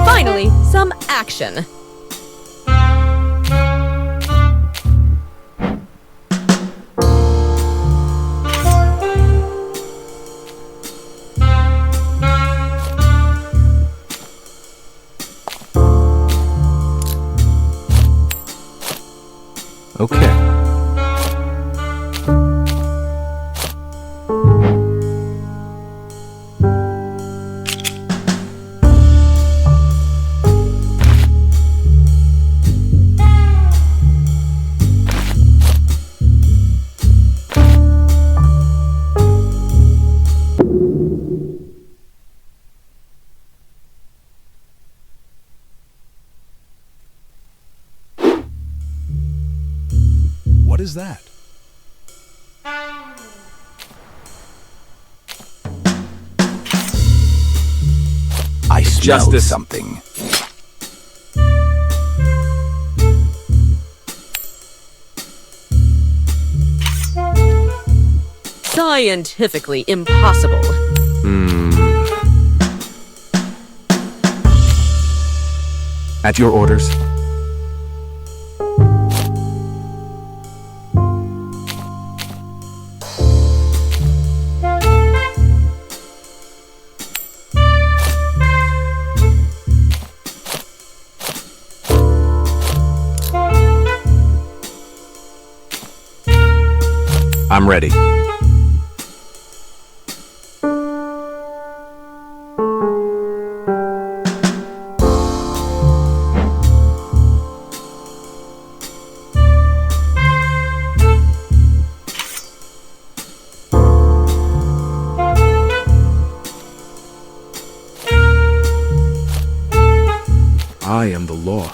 Finally, some action. Okay. What is that? I smell Justice. something. Scientifically impossible. At your orders. I'm ready. I am the law.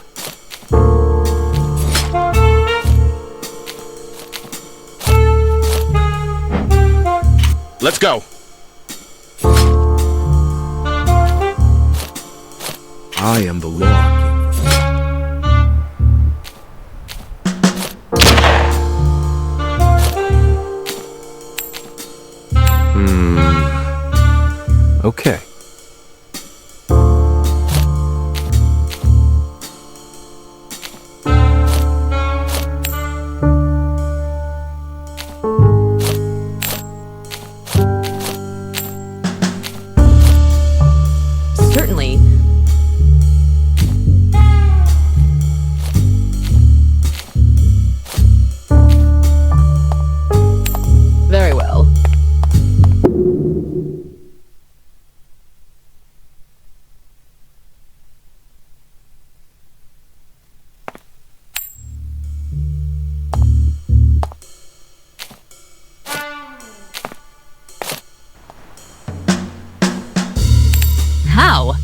Let's go. I am the law. Okay. Certainly. Very well. How?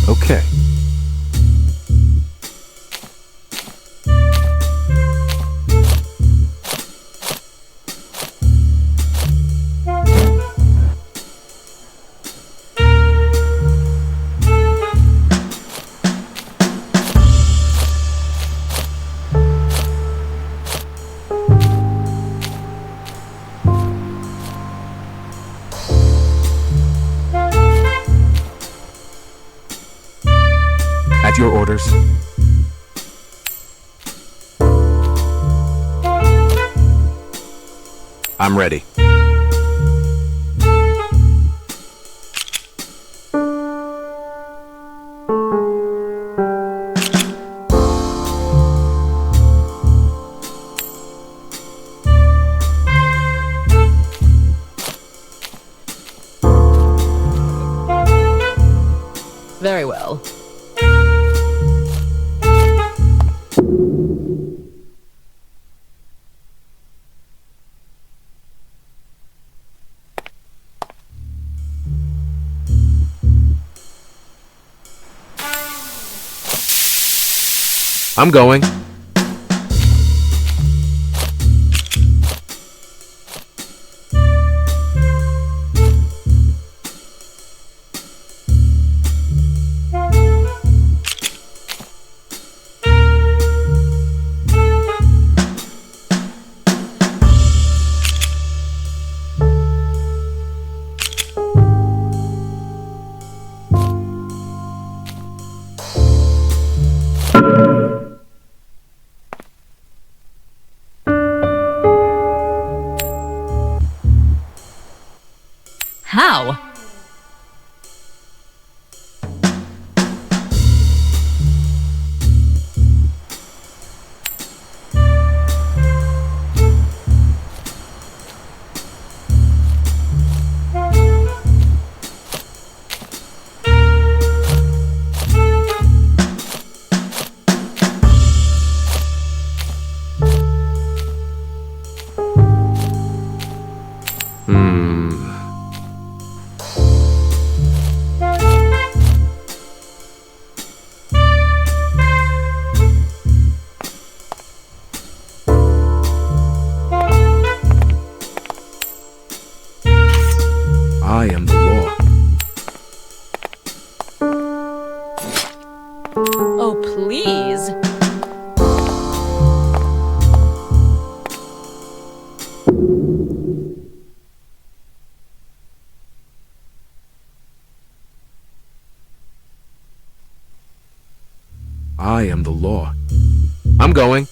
Okay. At your orders. I'm ready. Very well. I'm going. How? I am the law. Oh, please. I am the law. I'm going.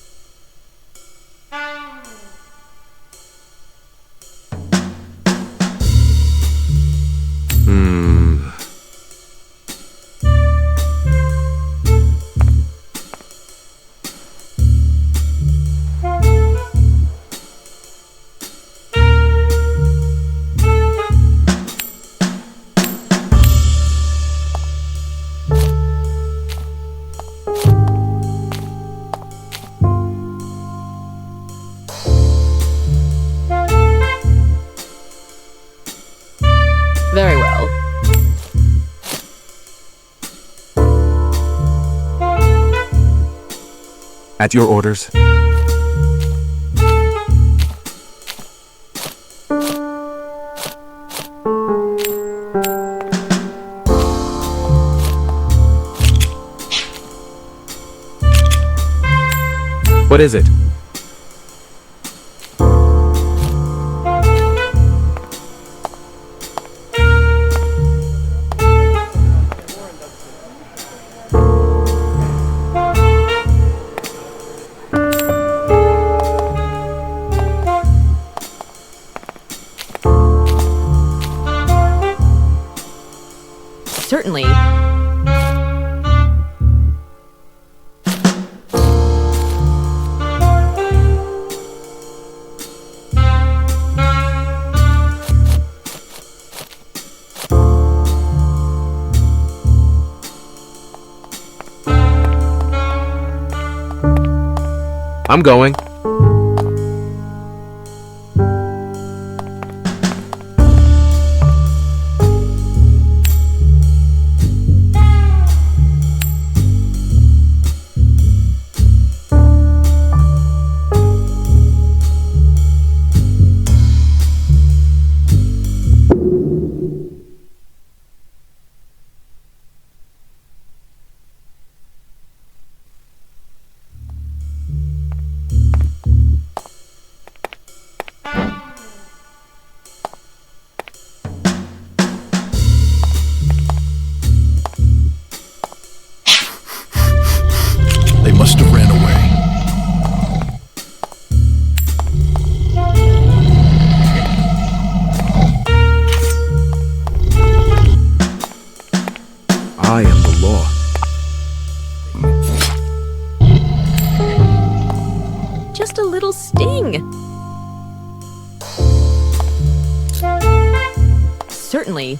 Very well. At your orders. What is it? Certainly. I'm going. They must have ran away. I am the law. Just a little sting. Certainly.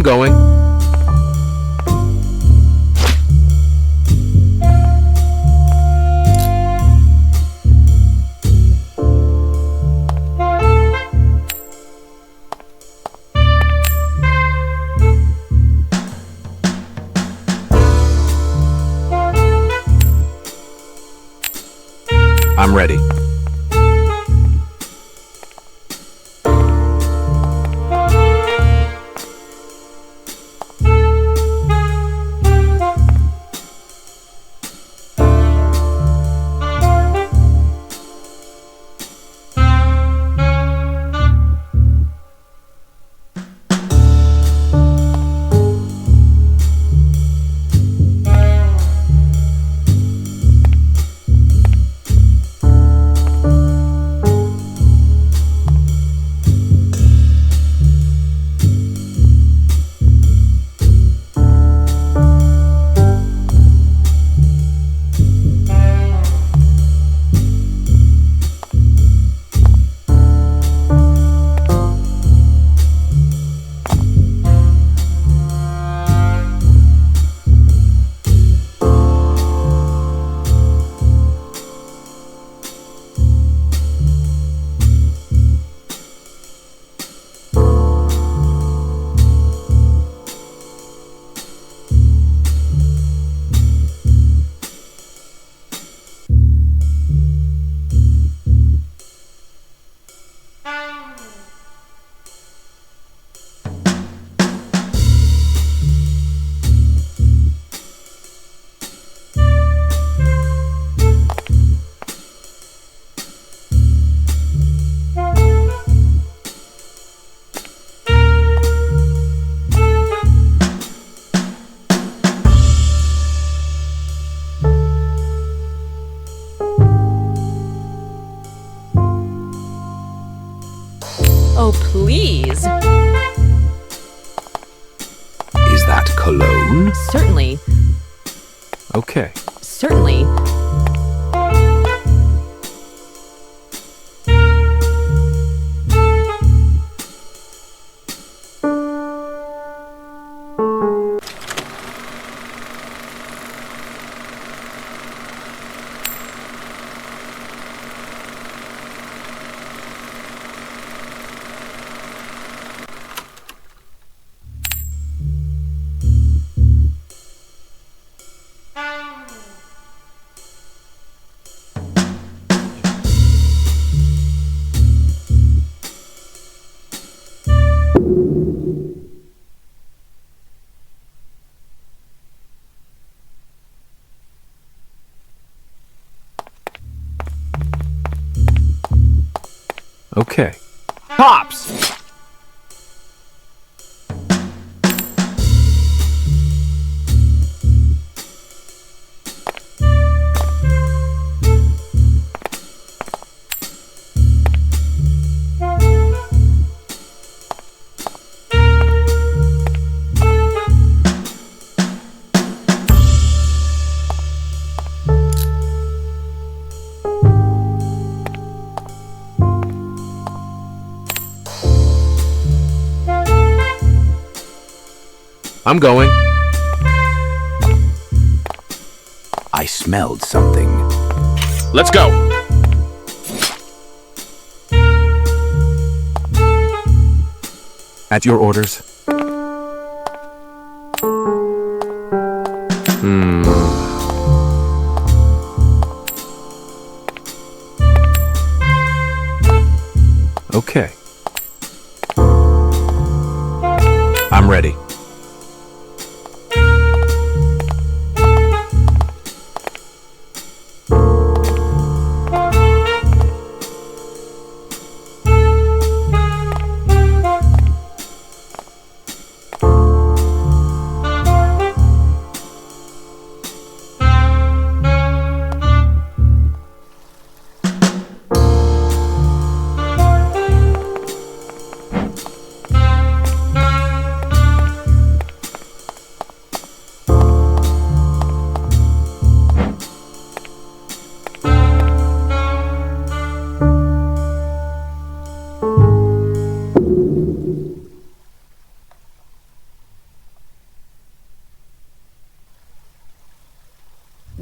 going. I'm ready. Oh, please. Is that cologne? Certainly. Okay. Certainly. Okay. Cops! I'm going. I smelled something. Let's go. At your orders. Okay. I'm ready.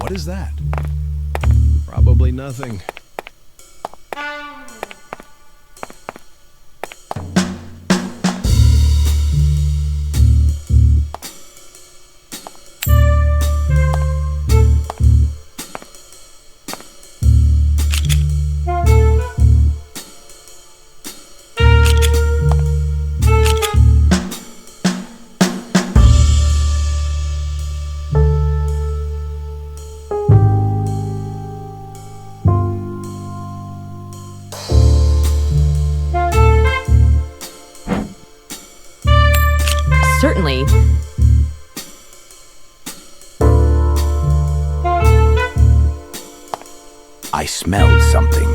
What is that? Probably nothing. Certainly. I smelled something.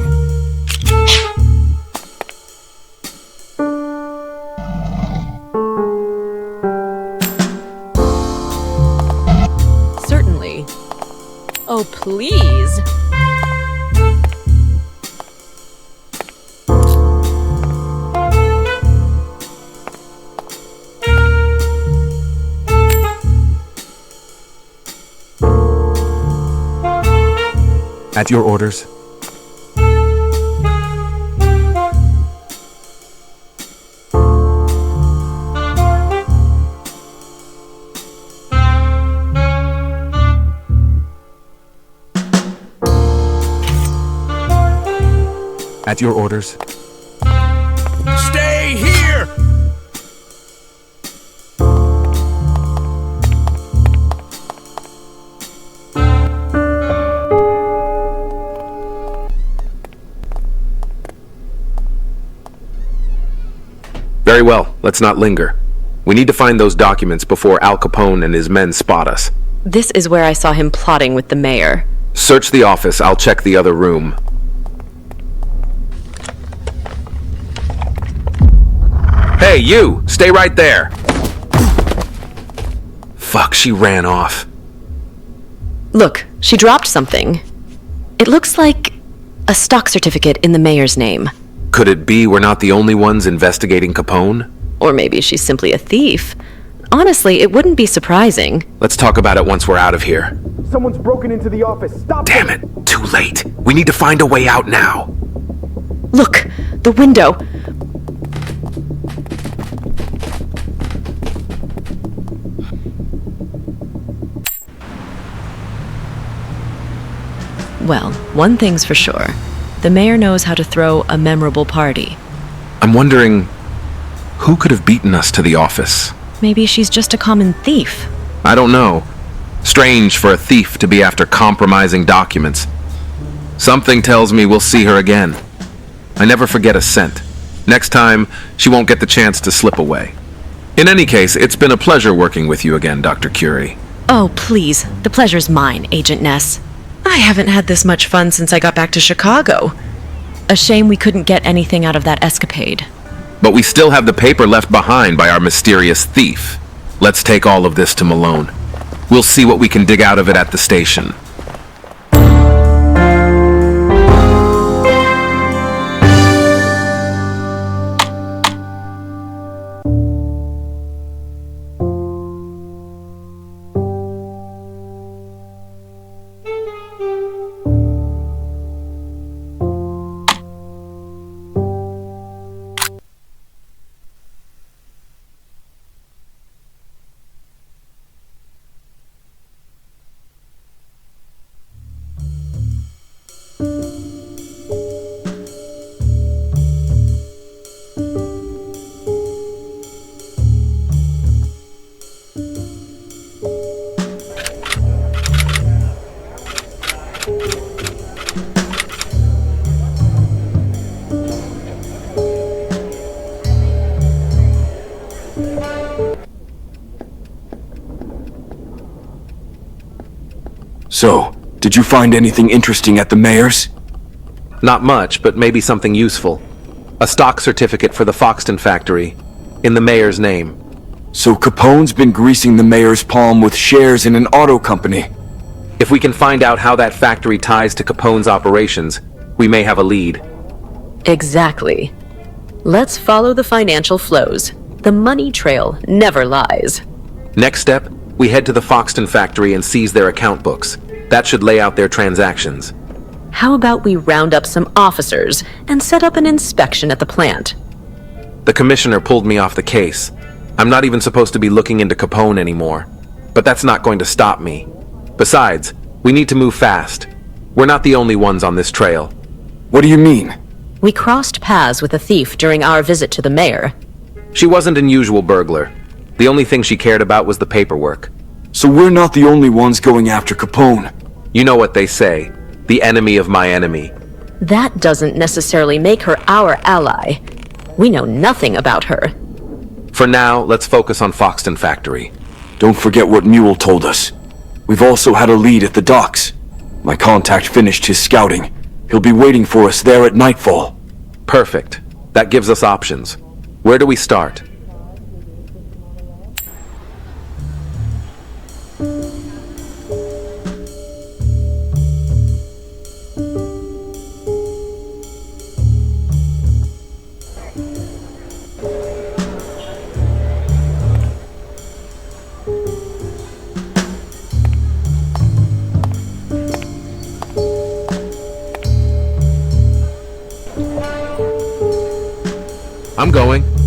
Certainly. Oh, please. At your orders. At your orders. Stay here! Very well, let's not linger. We need to find those documents before Al Capone and his men spot us. This is where I saw him plotting with the mayor. Search the office, I'll check the other room. Hey, you! Stay right there! Fuck, she ran off. Look, she dropped something. It looks like a stock certificate in the mayor's name. Could it be we're not the only ones investigating Capone? Or maybe she's simply a thief. Honestly, it wouldn't be surprising. Let's talk about it once we're out of here. Someone's broken into the office. Stop Damn it, too late. We need to find a way out now. Look, the window. Well, one thing's for sure. The mayor knows how to throw a memorable party. I'm wondering, who could have beaten us to the office? Maybe she's just a common thief. I don't know. Strange for a thief to be after compromising documents. Something tells me we'll see her again. I never forget a scent. Next time, she won't get the chance to slip away. In any case, it's been a pleasure working with you again, Dr. Curie. Oh, please. The pleasure's mine, Agent Ness. I haven't had this much fun since I got back to Chicago. A shame we couldn't get anything out of that escapade. But we still have the paper left behind by our mysterious thief. Let's take all of this to Malone. We'll see what we can dig out of it at the station. So, did you find anything interesting at the mayor's? Not much, but maybe something useful. A stock certificate for the Foxton factory, in the mayor's name. So Capone's been greasing the mayor's palm with shares in an auto company. If we can find out how that factory ties to Capone's operations, we may have a lead. Exactly. Let's follow the financial flows. The money trail never lies. Next step, we head to the Foxton factory and seize their account books. That should lay out their transactions. How about we round up some officers and set up an inspection at the plant? The commissioner pulled me off the case. I'm not even supposed to be looking into Capone anymore. But that's not going to stop me. Besides, we need to move fast. We're not the only ones on this trail. What do you mean? We crossed paths with a thief during our visit to the mayor. She wasn't an usual burglar. The only thing she cared about was the paperwork. So we're not the only ones going after Capone. You know what they say, the enemy of my enemy. That doesn't necessarily make her our ally. We know nothing about her. For now, let's focus on Foxton Factory. Don't forget what Mule told us. We've also had a lead at the docks. My contact finished his scouting. He'll be waiting for us there at nightfall. Perfect. That gives us options. Where do we start? I'm going.